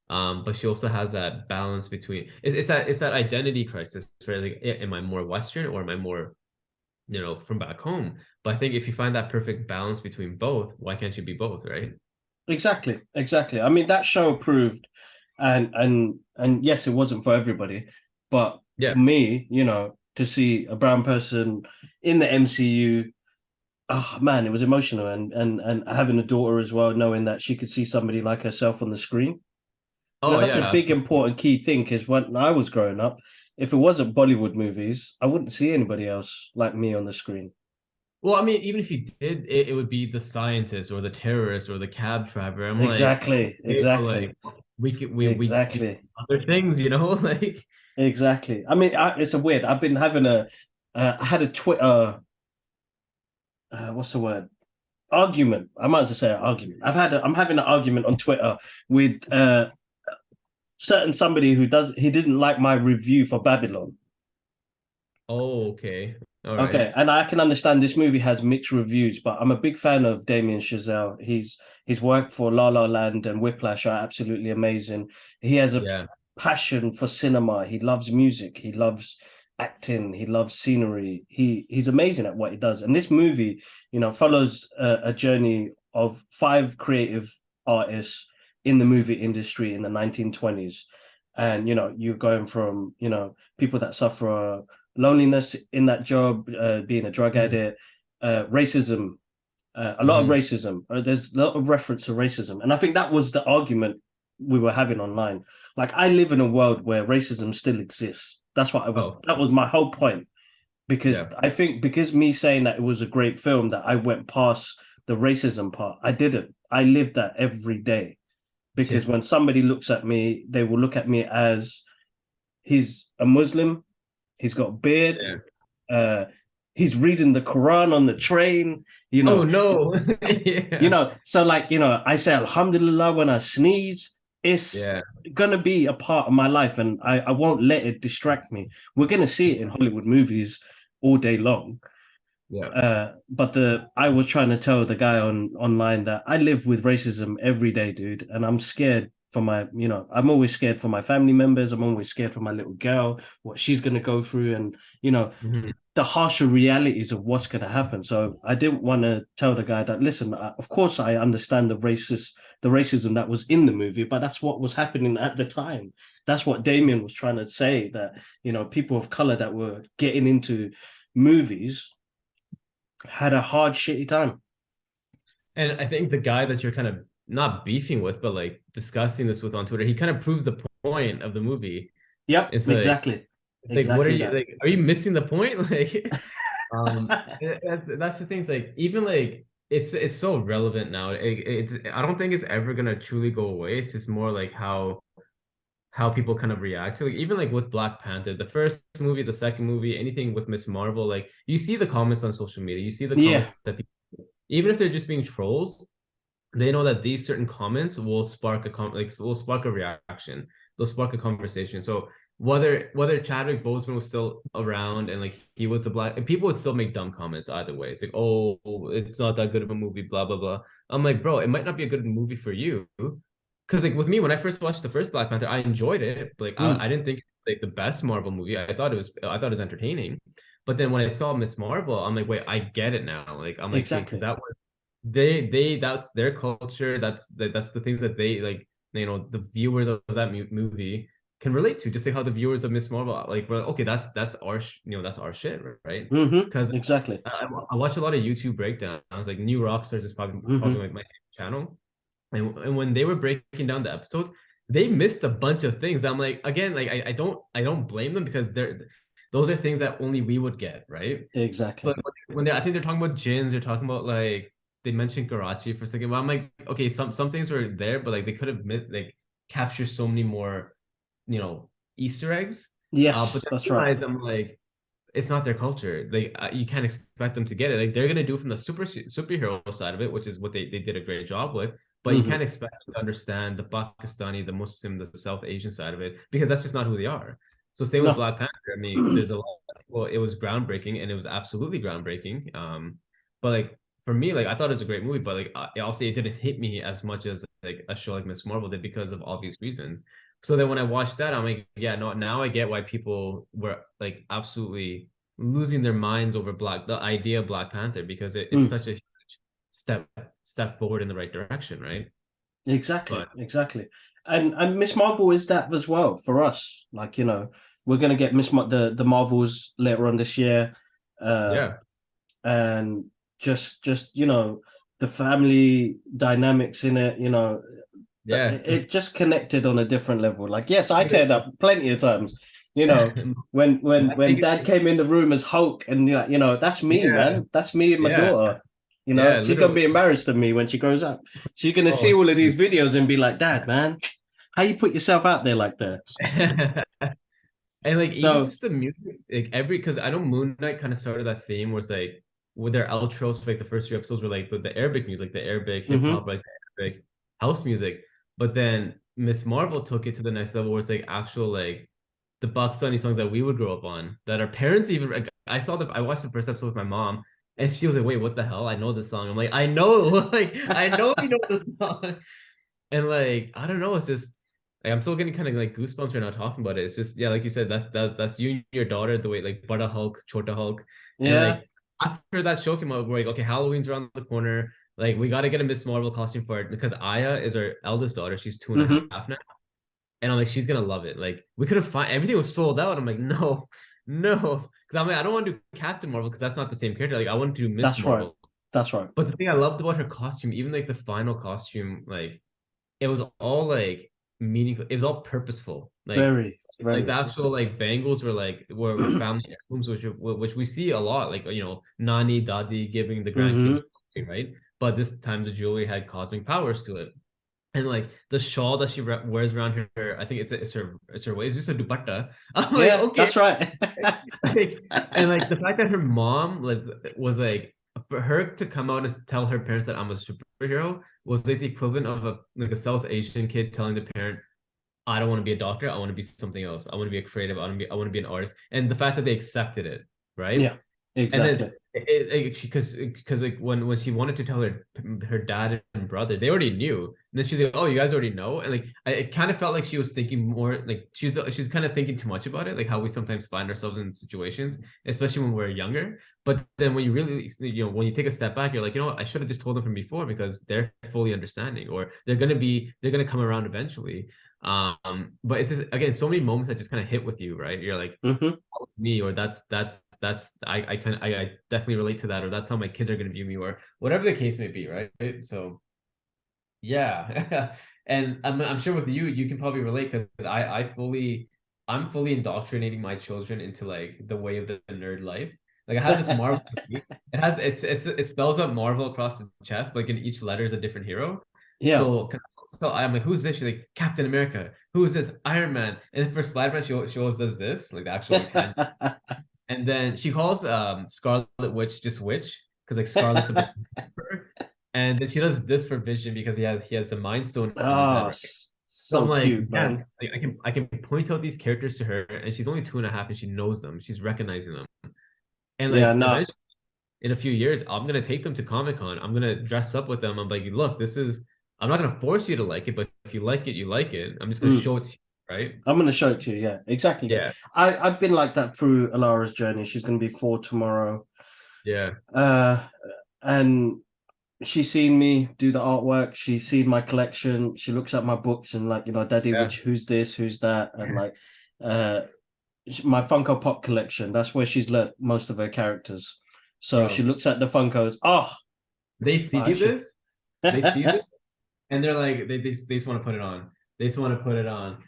friends, but she also has that balance between it's that identity crisis, right? Like, am I more Western or am I more, from back home? But I think if you find that perfect balance between both, why can't you be both, right? Exactly. Exactly. I mean, that show proved, and yes, it wasn't for everybody, but Yeah. for me, to see a brown person in the MCU, oh man, it was emotional, and having a daughter as well, knowing that she could see somebody like herself on the screen. You know, Oh that's yeah, a big absolutely. important key thing because when I was growing up, if it wasn't Bollywood movies, I wouldn't see anybody else like me on the screen. Well, I mean, even if you did, it would be the scientist or the terrorist or the cab driver. I'm like, Exactly, okay, but exactly, like we do exactly, other things, you know? Like, exactly. I mean, it's a weird. I've been having I had a Twitter, what's the word? Argument. I might as well say argument. I'm having an argument on Twitter with certain somebody he didn't like my review for Babylon. oh, okay, all right, Okay, and I can understand this movie has mixed reviews, but I'm a big fan of Damien Chazelle. His work for La La Land and Whiplash are absolutely amazing. He has a yeah, passion for cinema. He loves music. He loves acting. He loves scenery. He's amazing at what he does. And this movie, follows a journey of five creative artists in the movie industry in the 1920s. And you're going from people that suffer loneliness in that job, being a drug mhm, addict, racism, a lot of mhm, racism. There's a lot of reference to racism, and I think that was the argument we were having online. Like, I live in a world where racism still exists. That's what I was. oh, That was my whole point. Because yeah, I think because me saying that it was a great film, that I went past the racism part. I didn't. I lived that every day. yeah, Because when somebody looks at me, they will look at me as he's a Muslim, he's got a beard, yeah. uh, he's reading the Quran on the train, you Oh know, no, yeah, so like, I say Alhamdulillah when I sneeze. It's yeah, gonna be a part of my life, and I won't let it distract me. We're gonna see it in Hollywood movies all day long. yeah. But I was trying to tell the guy online that I live with racism every day, dude, and I'm scared for I'm always scared for my family members. I'm always scared for my little girl, what she's gonna go through, and Mhm. the harsher realities of what's gonna happen. So I didn't want to tell the guy that, listen, of course I understand the racism that was in the movie, but that's what was happening at the time. That's what Damien was trying to say, that people of color that were getting into movies had a hard, shitty time. And I think the guy that you're kind of not beefing with, but like discussing this with on Twitter, he kind of proves the point of the movie. Yep, It's exactly, what are exactly you that. like? Are you missing the point? Like, that's the thing. It's like even like it's so relevant now. It's I don't think it's ever gonna truly go away. It's just more like how people kind of react to it. Even like with Black Panther, the first movie, the second movie, anything with Miss Marvel, like you see the comments on social media, you see the Yeah, comments that people, even if they're just being trolls, they know that these certain comments will spark will spark a reaction. They'll spark a conversation. So whether Chadwick Boseman was still around and like he was the black, people would still make dumb comments either way. It's like, oh, it's not that good of a movie, blah blah blah. I'm like, bro, it might not be a good movie for you. Because like with me, when I first watched the first Black Panther, I enjoyed it. But, like mm, I didn't think it's like the best Marvel movie. I thought it was entertaining. But then when I saw Miss Marvel, I'm like, wait, I get it now. Like I'm like, okay, because exactly. that was they that's their culture. That's the things that they like. The viewers of that movie can relate to. Just like how the viewers of Miss Marvel like, we're like, okay, that's our that's our shit, right? Because Exactly. I watch a lot of YouTube breakdowns. Like New Rockstars is probably hmm like my channel, and when they were breaking down the episodes, they missed a bunch of things. I'm like, again, like I don't blame them because those are things that only we would get, right? So Exactly. like, when I think they're talking about gins, they're talking about like they mentioned Karachi for a second. But I'm like, okay, some things were there, but like they could have like captured so many more, Easter eggs. But Yes, then that's I right. realized I'm like, it's not their culture. Like you can't expect them to get it. Like they're gonna do from the superhero side of it, which is what they did a great job with. But you can't hmm expect them to understand the Pakistani, the Muslim, the South Asian side of it because that's just not who they are. So same with No. Black Panther. I mean, there's a lot. Well, it was groundbreaking and it was absolutely groundbreaking. But like for me, like I thought it was a great movie, but like I'll say it didn't hit me as much as like a show like Miss Marvel did because of obvious reasons. So then when I watched that, I'm like, yeah, no, now I get why people were like absolutely losing their minds over the idea of Black Panther because it's Mm. such a huge step step forward in the right direction, right? Exactly, But exactly. And Miss Marvel is that as well for us. Like, we're gonna get the Marvels later on this year. Uh yeah, and just the family dynamics in it, Yeah. it just connected on a different level. Like, yes, I teared up plenty of times, you know, when dad came in the room as Hulk, and that's me, Yeah, man. That's me and my yeah, daughter. yeah, She's gonna be literally. embarrassed of me when she grows up. She's gonna see Oh, all of these videos and be like, Dad, man, how you put yourself out there like that? and like even So, just the music, like every because I know Moon Knight kind of started that theme where it's like with their outros, like the first few episodes were like the Arabic music, the Arabic hip mhm. hop, like the Arabic house music. But then Miss Marvel took it to the next level where it's like actual like the Pakistani songs that we would grow up on, that our parents even like, I watched the first episode with my mom, and she was like, "Wait, what the hell? I know this song." I'm like, "I know, like I know you know this song." And like I don't know, it's just like I'm still getting kind of like goosebumps right now talking about it. It's just yeah, like you said, that's you and your daughter, the way like Bada Hulk, Chota Hulk, and Yeah. like after that show came out, we're like, okay, Halloween's around the corner. Like we got to get a Miss Marvel costume for it because Aya is our eldest daughter. She's two and a Hmm. half now, and I'm like, she's gonna love it. Like we could have find everything was sold out. I'm like, no, no, because I'm like, I don't want to do Captain Marvel because that's not the same character. Like I want to do Miss That's right. Marvel. That's right. But the thing I loved about her costume, even like the final costume, like it was all like meaningful. It was all purposeful. Very, Like the very. actual like bangles were like were family heirlooms, which we see a lot. Like Nani, Dadi giving the grandkids, Hmm. right? But this time the jewelry had cosmic powers to it. And like the shawl that she wears around her, I think it's her waist, it's just a dupatta. I'm like, Yeah, okay, that's right. and like the fact that her mom was like for her to come out and tell her parents that I'm a superhero was like the equivalent of a South Asian kid telling the parent, I don't want to be a doctor, I want to be something else. I want to be a creative, I want to be an artist. And the fact that they accepted it, right? Yeah, And then exactly. because like when she wanted to tell her dad and brother, they already knew. And then she's like, "Oh, you guys already know." And like it kind of felt like she was thinking more like she's kind of thinking too much about it, like how we sometimes find ourselves in situations, especially when we're younger. But then when you really when you take a step back, you're like, I should have just told them from before because they're fully understanding, or they're gonna come around eventually. But it's just again so many moments that just kind of hit with you, right? You're like, Hmm. me, or that's I definitely relate to that, or that's how my kids are going to view me, or whatever the case may be, right? So yeah. And I'm sure with you can probably relate because I'm fully indoctrinating my children into like the way of the nerd life. Like I have this Marvel it has it spells out Marvel across the chest, but like in each letter is a different hero. Yeah. So I'm like, who's this? She's like, Captain America. Who is this? Iron Man. And then for Spider-Man, she always does this, like the actual like hand. And then she calls Scarlet Witch just Witch because like Scarlet's a bit her. And then she does this for Vision because he has a Mind Stone in his head, Ah, right? So I'm so like, cute, man. yes, like, I can point out these characters to her, and she's only two and a half, and she knows them. She's recognizing them, and Yeah, like no. eventually, in a few years, I'm gonna take them to Comic Con. I'm gonna dress up with them. I'm like, look, this is. I'm not gonna force you to like it, but if you like it, you like it. I'm just gonna Mm. show it to you, right? I'm gonna show it to you. Yeah, exactly. Yeah, I've been like that through Alara's journey. She's gonna be 4 tomorrow. yeah, Uh, and she's seen me do the artwork. She's seen my collection. She looks at my books and like, Daddy, yeah. who's this, who's that, and like, uh, my Funko Pop collection. That's where she's learnt most of her characters. So she Bro, looks at the Funkos. Oh, they see actually, this. They see this and they're like they just want to put it on. They just want to put it on,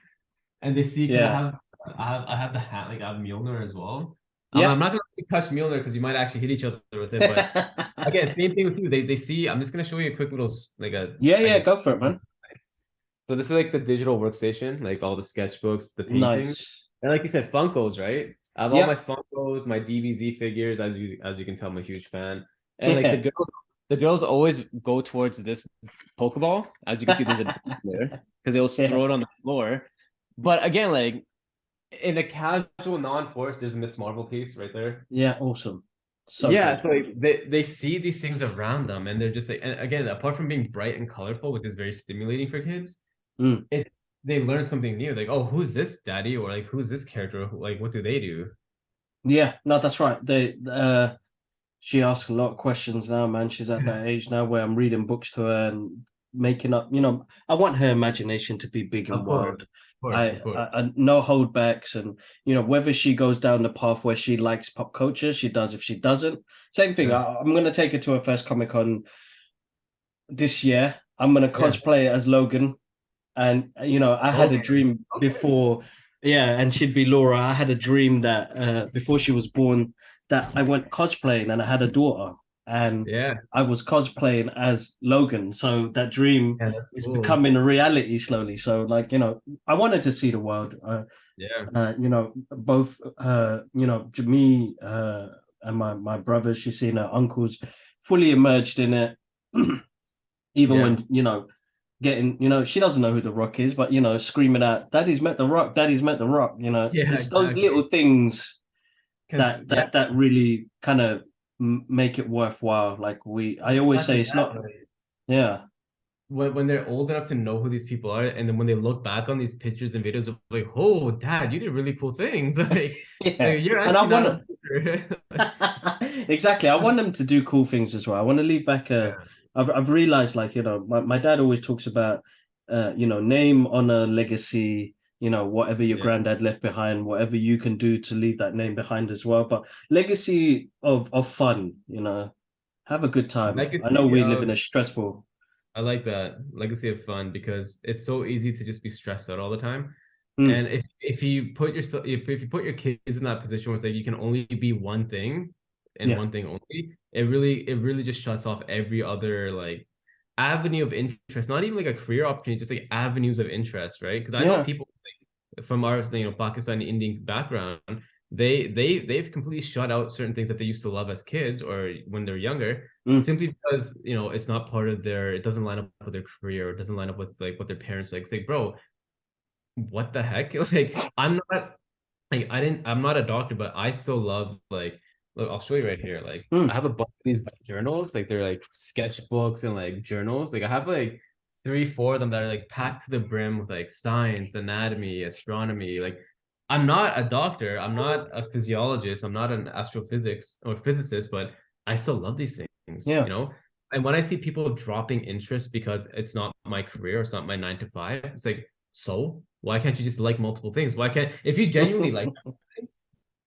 and they see because I yeah, have the hat like I have Mjolnir as well. I'm yeah, not gonna touch Mjolnir because you might actually hit each other with it. But again, same thing with you. They see. I'm just gonna show you a quick little like a yeah, I yeah. guess. Go for it, man. So this is like the digital workstation, like all the sketchbooks, the paintings, Nice. and like you said, Funkos, right? I have all my Yep. Funkos, my DBZ figures. As you can tell, I'm a huge fan. And like the Yeah. girls, the girls always go towards this Pokeball. As you can see, there's a there because they'll Yeah. throw it on the floor. But again, like in a casual non-force, there's a Miss Marvel piece right there. Yeah. Awesome. So Yeah, good. it's like they see these things around them, and they're just like, and again, apart from being bright and colorful, which is very stimulating for kids, Mm. it they learn something new. Like, oh, who's this daddy? Or like, who's this character? Like, what do they do? Yeah. No, that's right. She asks a lot of questions now, man. She's at that age now where I'm reading books to her, and making up. I want her imagination to be big and Of course, wild. of course, of course. I no holdbacks, and whether she goes down the path where she likes pop culture, she does. If she doesn't, same thing. Yeah, I'm going to take her to her first Comic Con this year. I'm going to yeah. cosplay as Logan, and I had a Okay, dream okay. before, yeah, and she'd be Laura. I had a dream that before she was born, that I went cosplaying and I had a daughter, and Yeah, I was cosplaying as Logan. So that dream yeah, that's is cool. becoming a reality slowly. So like, I wanted to see the world. Yeah, Both me and my brothers, she's seen her uncles fully immersed in it. Even yeah, when getting, she doesn't know who the Rock is, but screaming out, "Daddy's met the Rock, Daddy's met the Rock." yeah, It's those little exactly. things Because yeah, that really kind of make it worthwhile. Like I always say, exactly it's that. not, Like, yeah, when they're old enough to know who these people are, and then when they look back on these pictures and videos of like, oh, Dad, you did really cool things. yeah, You're and I actually not want a to loser. exactly. I want them to do cool things as well. I want to leave back a. Yeah, I've realized, like, my dad always talks about name, honor, legacy, whatever your yeah. granddad left behind, whatever you can do to leave that name behind as well. But legacy of fun, have a good time. I know Legacy we live in of a stressful. I like that legacy of fun because it's so easy to just be stressed out all the time. Mm, And if you put yourself if you put your kids in that position where it's like you can only be one thing and yeah, one thing only, it really just shuts off every other like avenue of interest, not even like a career opportunity, just like avenues of interest, right? Because I know yeah. people from our Pakistani Indian background, they've completely shut out certain things that they used to love as kids or when they're younger, Mm. simply because it's not part of their it doesn't line up with their career, it doesn't line up with like what their parents like. It's like, bro, what the heck? Like I'm not a doctor, but I still love like look, I'll show you right here. Like I Mm. have a bunch of these journals, like they're like sketchbooks and like journals. Like I have like three, four of them that are like packed to the brim with like science, anatomy, astronomy. Like I'm not a doctor, I'm not a physiologist, I'm not an astrophysics or physicist, but I still love these things, Yeah. you know? And when I see people dropping interest because it's not my career, it's not my 9 to 5, it's like, so why can't you just like multiple things? Why can't if you genuinely like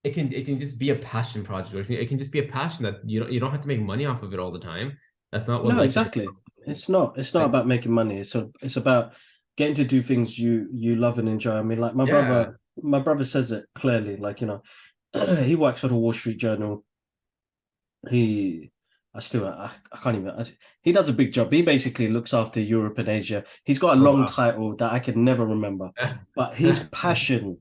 it can just be a passion project, or it can just be a passion that you don't have to make money off of it all the time. That's not what No, life is exactly. about. It's not Like, about making money. It's about getting to do things you love and enjoy. I mean, like yeah, my brother says it clearly. Like, he works for the Wall Street Journal. He, I can't even. He does a big job. He basically looks after Europe and Asia. He's got a oh long wow. title that I can never remember, but his passion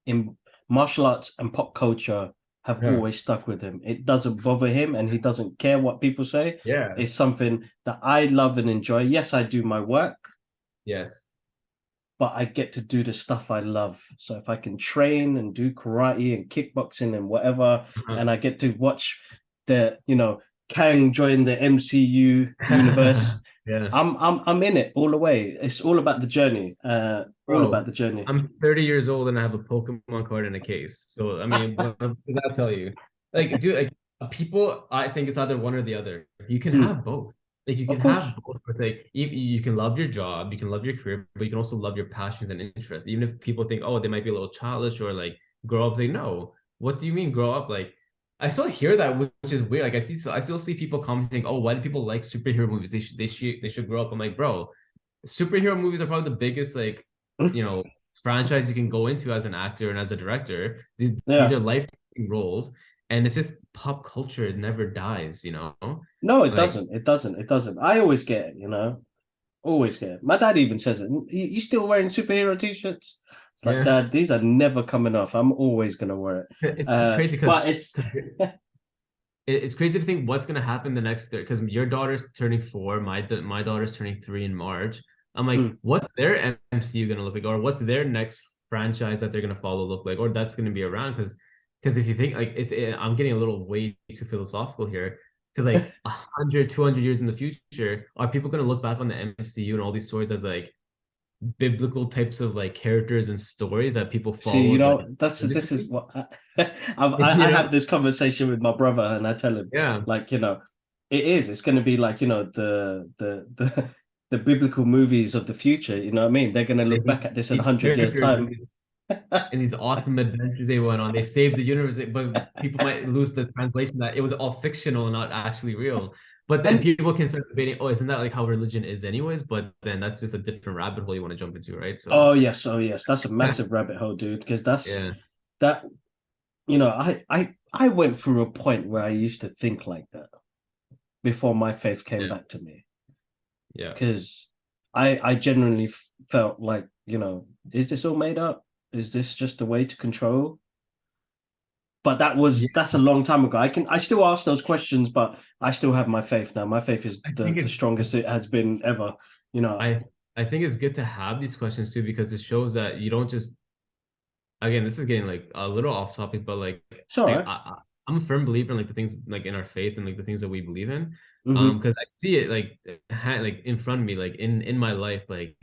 in martial arts and pop culture have Yeah, always stuck with him. It doesn't bother him and he doesn't care what people say. yeah, It's something that I love and enjoy. Yes, I do my work, yes. but I get to do the stuff I love. So if I can train and do karate and kickboxing and whatever, and I get to watch Kang join the MCU universe, Yeah, I'm in it all the way. It's all about the journey. All about bro, the journey. I'm 30 years old and I have a Pokemon card in a case. So I mean, what does that tell you? Like, dude, like people, I think it's either one or the other. You can Mm, have both. Like you of can course. have both, but like you can love your job, you can love your career, but you can also love your passions and interests. Even if people think, oh, they might be a little childish or like grow up, like, no. What do you mean grow up? Like I still hear that, which is weird. Like I still see people commenting, oh, why do people like superhero movies? They should grow up. I'm like, bro, superhero movies are probably the biggest like you know franchise you can go into as an actor and as a director. These Yeah. are life roles, and it's just pop culture. It never dies, No, it like doesn't. It doesn't. It doesn't. I always get it. Always get it. My dad even says it. You still wearing superhero t-shirts? It's like, yeah. Dad, these are never coming off. I'm always gonna wear it. It's crazy because But it's it's crazy to think what's gonna happen the next because your daughter's turning 4, my daughter's turning 3 in March. I'm like, Mm, what's their MCU gonna look like, or what's their next franchise that they're gonna follow look like, or that's gonna be around? Because if you think like I'm getting a little way too philosophical here. Because like 100, 200 years in the future, are people gonna look back on the MCU and all these stories as like biblical types of like characters and stories that people see, followed like this is religiously? what You I have know? this conversation with my brother, and I tell him Yeah. like, it's going to be like, the the biblical movies of the future. You know what I mean? They're going to look And back at this in these 100 years' characters time. and these awesome adventures they went on. They saved the universe, but people might lose the translation that it was all fictional, not actually real. But then And people can start debating, oh, isn't that like how religion is anyways? But then that's just a different rabbit hole you want to jump into, right? So oh yes, that's a massive rabbit hole, dude. Because yeah, that. I went through a point where I used to think like that before my faith came yeah, back to me. yeah, Because I genuinely felt like, is this all made up? Is this just a way to control? But yeah. that's a long time ago. I still ask those questions, but I still have my faith now. My faith is I think the it's strongest it has been ever. You know, I I think it's good to have these questions too because it shows that you don't just again, this is getting like a little off topic, but like it's all I, right. I I'm a firm believer in like the things like in our faith and like the things that we believe in. Mm-hmm. Because I see it like like in front of me, like in my life, like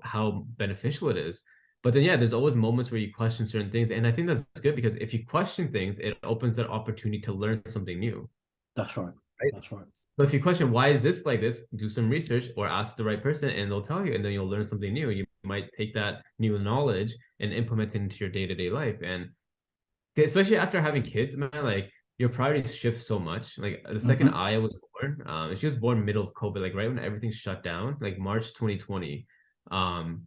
how beneficial it is. But then yeah, there's always moments where you question certain things, and I think that's good because if you question things, it opens that opportunity to learn something new, That's right. right? That's right. So if you question why is this like this, do some research or ask the right person and they'll tell you, and then you'll learn something new. You might take that new knowledge and implement it into your day-to-day life. And especially after having kids, man, like your priorities shift so much. Like the second Mm-hmm. Aya was born, she was born middle of COVID, like right when everything shut down, like March 2020. Um,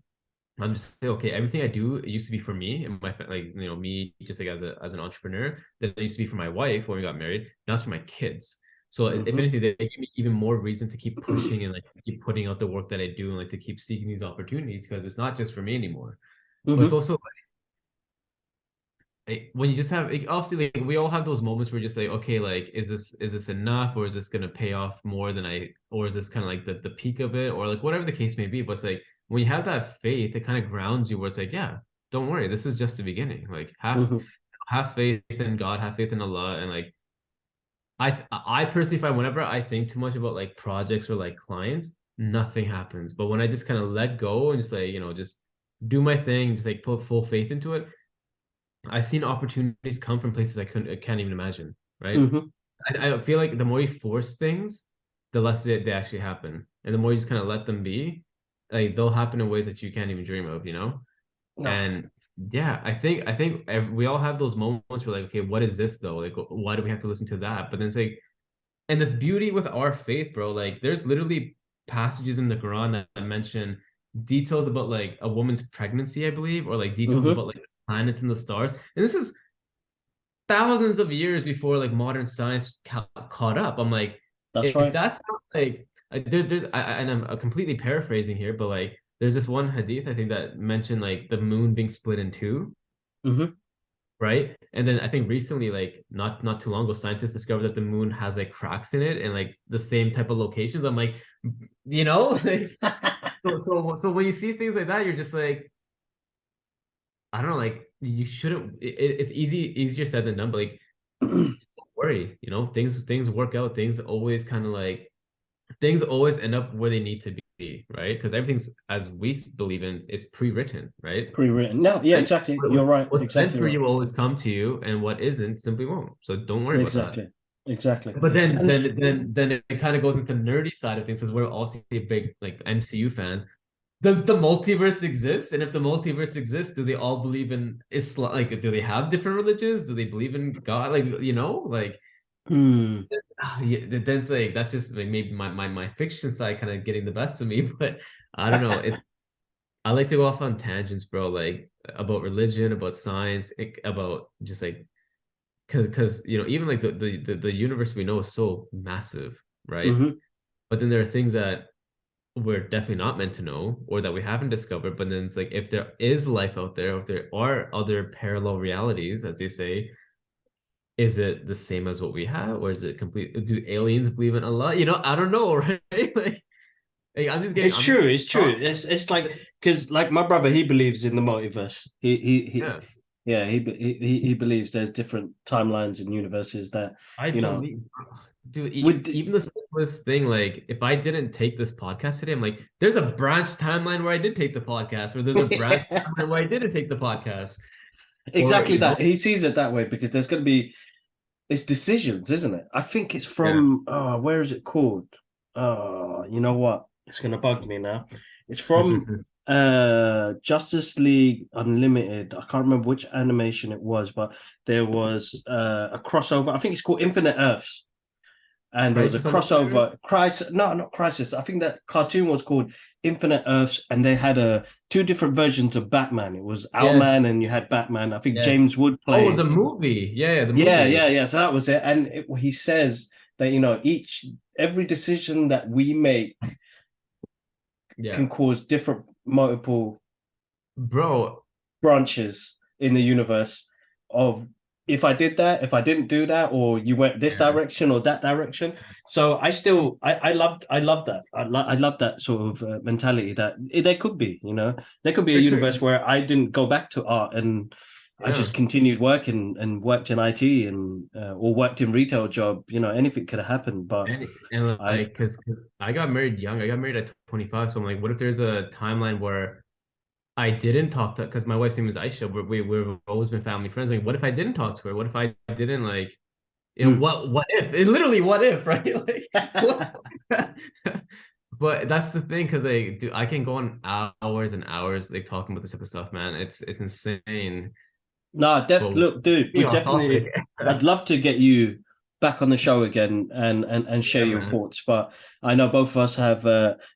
I'm just like, okay, everything I do, it used to be for me and my like me just like as an entrepreneur. Then it used to be for my wife when we got married. Now it's for my kids. So if Mm-hmm. anything, they give me even more reason to keep pushing and like keep putting out the work that I do and like to keep seeking these opportunities because it's not just for me anymore, but it's Mm-hmm. also when you just have like, obviously like we all have those moments where you're just like okay like is this enough or is this going to pay off more than I or is this kind of like the peak of it or like whatever the case may be, but it's like when you have that faith it kind of grounds you where it's like yeah, don't worry, this is just the beginning, like Mm-hmm. have faith in God, have faith in Allah. And like I personally find whenever I think too much about like projects or like clients, nothing happens, but when I just kind of let go and just like just do my thing, just like put full faith into it, I've seen opportunities come from places I can't even imagine, right? Mm-hmm. I feel like the more you force things, the less they actually happen. And the more you just kind of let them be, like they'll happen in ways that you can't even dream of. No. And yeah, I think we all have those moments where like, okay, what is this though? Like, why do we have to listen to that? But then it's like, and the beauty with our faith, bro, like there's literally passages in the Quran that mention details about like a woman's pregnancy, I believe, or like details Mm-hmm. about like the planets and the stars. And this is thousands of years before like modern science caught up. I'm like, That's if right. that's not like and I'm completely paraphrasing here, but like there's this one hadith I think that mentioned like the moon being split in two, Mm-hmm. right? And then I think recently, like not too long ago, scientists discovered that the moon has like cracks in it and like the same type of locations. I'm like, like so when you see things like that, you're just like, I don't know, like you shouldn't. It's easier said than done, but like don't worry, things work out. Things always end up where they need to be, right? Because everything's as we believe in is pre-written, right? Pre-written. No, yeah, exactly. You're right. What's meant Exactly for right. you will always come to you, and what isn't simply won't. So don't worry about that. Exactly. Exactly. But then And then then then it kind of goes into nerdy side of things because we're also big like MCU fans. Does the multiverse exist? And if the multiverse exists, do they all believe in Islam? Like, do they have different religions? Do they believe in God? Like, like mm, yeah, then it's like that's just like maybe my fiction side kind of getting the best of me. But I don't know. I like to go off on tangents, bro. Like about religion, about science, about just like because even like the universe we know is so massive, right? hmm But then there are things that we're definitely not meant to know or that we haven't discovered. But then it's like if there is life out there, or if there are other parallel realities, as they say, is it the same as what we have, or is it complete? Do aliens believe in Allah? I don't know, right? Like I'm just getting, it's I'm just true. It's true. It's like because like my brother, he believes in the multiverse. yeah. Yeah, he believes there's different timelines and universes that I you know believe, dude, would. even the simplest thing, like if I didn't take this podcast today, I'm like, there's a branch timeline where I did take the podcast, or there's a branch timeline where I didn't take the podcast, or Exactly that. He sees it that way because there's going to be it's decisions, isn't it? I think it's yeah, from where is it called? You know what? It's gonna bug me now. It's from Justice League Unlimited. I can't remember which animation it was, but there was a crossover. I think it's called Infinite Earths. And there was a Crisis on the crossover crisis. No, not crisis. I think that cartoon was called Infinite Earths, and they had two different versions of Batman. It was Yes, Owlman, and you had Batman. I think yes. James Wood Oh, the played. movie. Yeah, yeah, the Yeah, movie. yeah, yeah. So that was it. And he says that every decision that we make Yeah. can cause different multiple Bro, branches in the universe of if I did that, if I didn't do that, or you went this yeah. direction or that direction. So I loved that. I love that sort of mentality that there could be, there could be a For universe sure. where I didn't go back to art and I Yeah. just continued working and worked in IT and or worked in retail job. Anything could have happened, but And I like, cause I got married young. I got married at 25. So I'm like, what if there's a timeline where I didn't talk to, because my wife's name is Aisha. We've always been family friends. Like, what if I didn't talk to her? What if I didn't like, mm. what if? It literally, what if, right? Like, what? But that's the thing, because like, dude, I can go on hours and hours like talking about this type of stuff, man. It's insane. No, But look, dude, we being off topic, definitely. I'd love to get you back on the show again and share yeah, your man. thoughts, but I know both of us have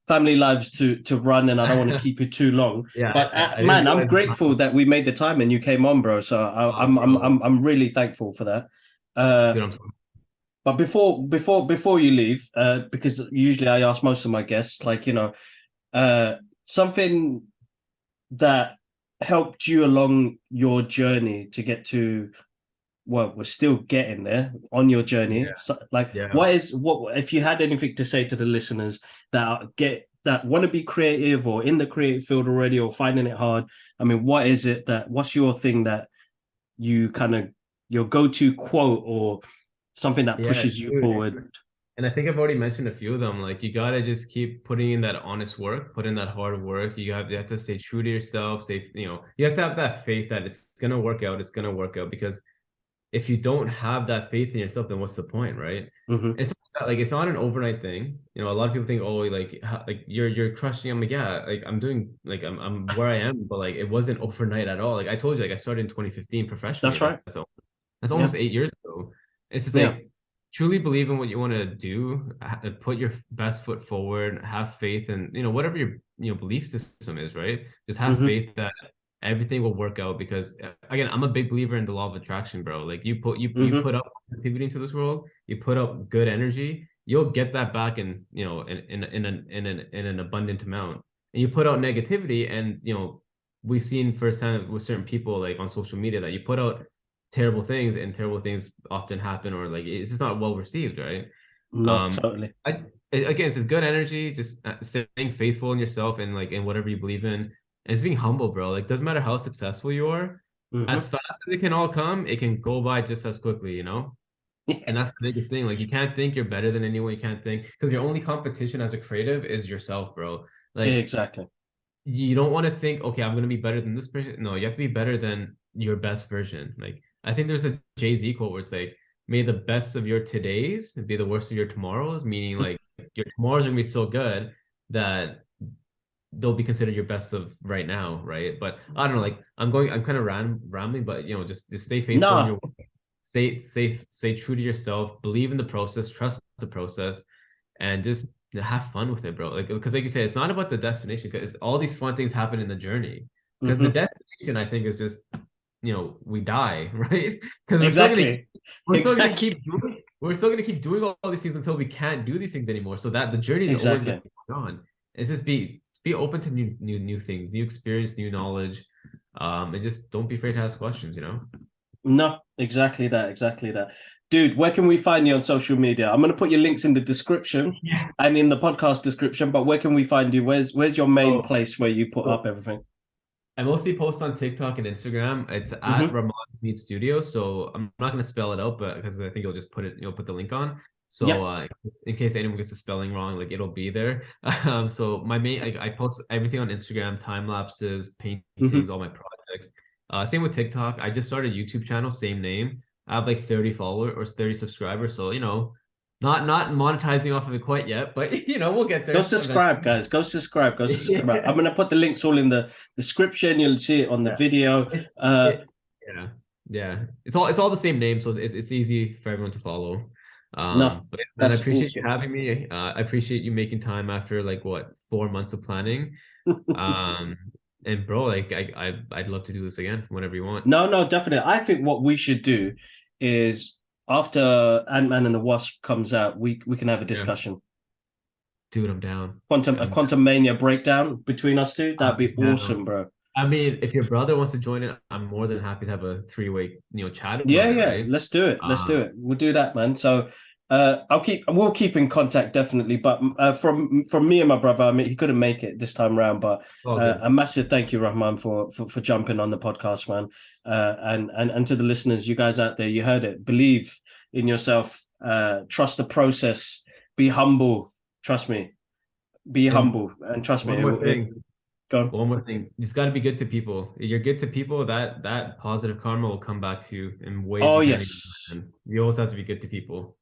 family lives to run, and I don't want to keep you too long. Yeah, But I didn't man, I'm realize grateful how. that we made the time and you came on, bro. So Oh, bro, I'm really thankful for that. Uh, dude, I'm so. but before you leave, because usually I ask most of my guests, like something that helped you along your journey to get to, well, we're still getting there on your journey. Yeah, So, like, yeah. what if you had anything to say to the listeners that want to be creative or in the creative field already or finding it hard? I mean, what's your thing that you kind of your go-to quote or something that Yeah, pushes you dude. forward? And I think I've already mentioned a few of them. Like you gotta just keep putting in that honest work, put in that hard work. You have to stay true to yourself. You have to have that faith that it's gonna work out. It's gonna work out because if you don't have that faith in yourself, then what's the point, right? Mm-hmm. It's not an overnight thing. A lot of people think, oh, like you're crushing. I'm like, yeah, like I'm doing, like I'm where I am, but like it wasn't overnight at all. Like I told you, like I started in 2015 professionally. That's right. That's Yeah, almost 8 years ago. It's just yeah. like truly believe in what you want to do, put your best foot forward, have faith, and whatever your belief system is, right? Just have Mm-hmm. faith that everything will work out because again, I'm a big believer in the law of attraction, bro. Like you Mm-hmm. put up positivity into this world, you put up good energy, you'll get that back in an abundant amount. And you put out negativity, and we've seen firsthand with certain people like on social media that you put out terrible things and terrible things often happen, or like it's just not well received, right? No, um totally. Again, it's just good energy, just staying faithful in yourself and like in whatever you believe in, and it's being humble, bro. Like doesn't matter how successful you are, as Mm-hmm. fast as it can all come, it can go by just as quickly. And that's the biggest thing. Like you can't think you're better than anyone. You can't think, because your only competition as a creative is yourself, bro. Like Exactly. you don't want to think, okay, I'm gonna be better than this person. No, you have to be better than your best version. Like I think there's a Jay-Z quote where it's like, may the best of your todays be the worst of your tomorrows, meaning like your tomorrows are gonna be so good that they'll be considered your best of right now, right? But I don't know, like I'm kind of rambling, but just stay faithful in No. your stay safe, stay true to yourself, believe in the process, trust the process, and just have fun with it, bro. Like because like you say, it's not about the destination, because all these fun things happen in the journey. Because the Mm-hmm. destination, I think, is just we die, right? Because Exactly. we're still gonna Exactly. keep doing we're still gonna keep doing all these things until we can't do these things anymore. So that the journey is always gonna Exactly. be going on. It's just be open to new things, new experience, new knowledge. And just don't be afraid to ask questions. No, exactly that. Exactly that. Dude, where can we find you on social media? I'm gonna put your links in the description Yeah. and in the podcast description, but where can we find you? Where's your main Oh, place where you put up so everything? I mostly post on TikTok and Instagram. It's at Mm-hmm. Ramon Meet Studio. So I'm not gonna spell it out, but because I think you'll put the link on. So Yep. in case anyone gets the spelling wrong, like it'll be there. So my main, like, I post everything on Instagram, time lapses, Mm-hmm. paintings, all my projects. Same with TikTok. I just started a YouTube channel, same name. I have like 30 followers or 30 subscribers. So Not monetizing off of it quite yet, but we'll get Go there subscribe, eventually. guys. Go subscribe. Go subscribe. I'm Yeah. gonna put the links all in the description. You'll see it on the Yeah. video. It, it, yeah. Yeah. It's all the same name, so it's easy for everyone to follow. No, But man, I that's appreciate you awesome. having me. I appreciate you making time after like what 4 months of planning. Um, and bro, like I'd love to do this again whenever you want. No, no, definitely. I think what we should do is after Ant-Man and the Wasp comes out, we can have a Yeah, discussion. dude, I'm down. A I'm Quantum Mania breakdown between us two. That'd I'm be down. awesome, bro. I mean, if your brother wants to join it, I'm more than happy to have a three-way, chat Yeah, about it, yeah. right? Let's do it. Let's do Um, it. We'll do that, man. So we'll keep in contact definitely. But from me and my brother, I mean he couldn't make it this time around, but all good. a massive thank you, Rahman, for jumping on the podcast, man. And to the listeners, you guys out there, you heard it. Believe in yourself, trust the process, be humble, trust me, be And humble, and trust me, one more it thing, go on. one more thing. You just got to be good to people. If you're good to people, that positive karma will come back to you in ways Oh you can't even yes. imagine. You always have to be good to people.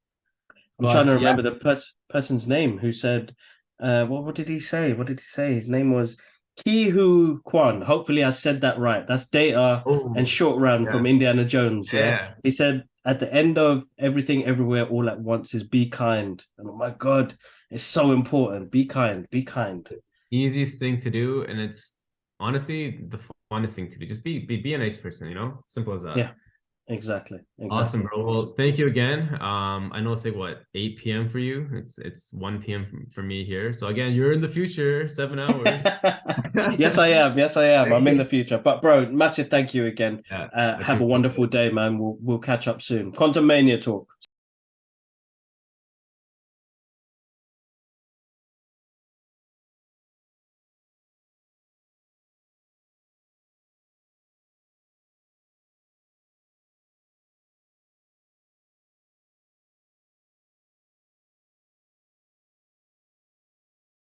I'm trying to But yeah, remember the person's name who said, what did he say? What did he say? His name was Ki Hu Kwan. Hopefully, I said that right. That's Data and oh Short Round yeah, from Indiana Jones. Yeah. yeah. He said, at the end of everything, everywhere, all at once is be kind. And oh my God, it's so important. Be kind. Be kind. Easiest thing to do, and it's honestly the funnest thing to do. Just be a nice person, Simple as that. Yeah, exactly. Awesome, Exactly. bro. Awesome. Well, thank you again. I know it's like what 8 p.m. for you. It's 1 p.m. for me here. So again, you're in the future, 7 hours. Yes, I am. Yes, I am. I'm in the Yeah, future. But bro, massive thank you again. I Have a appreciate wonderful it. day, man. We'll catch up soon. Quantum Mania talk.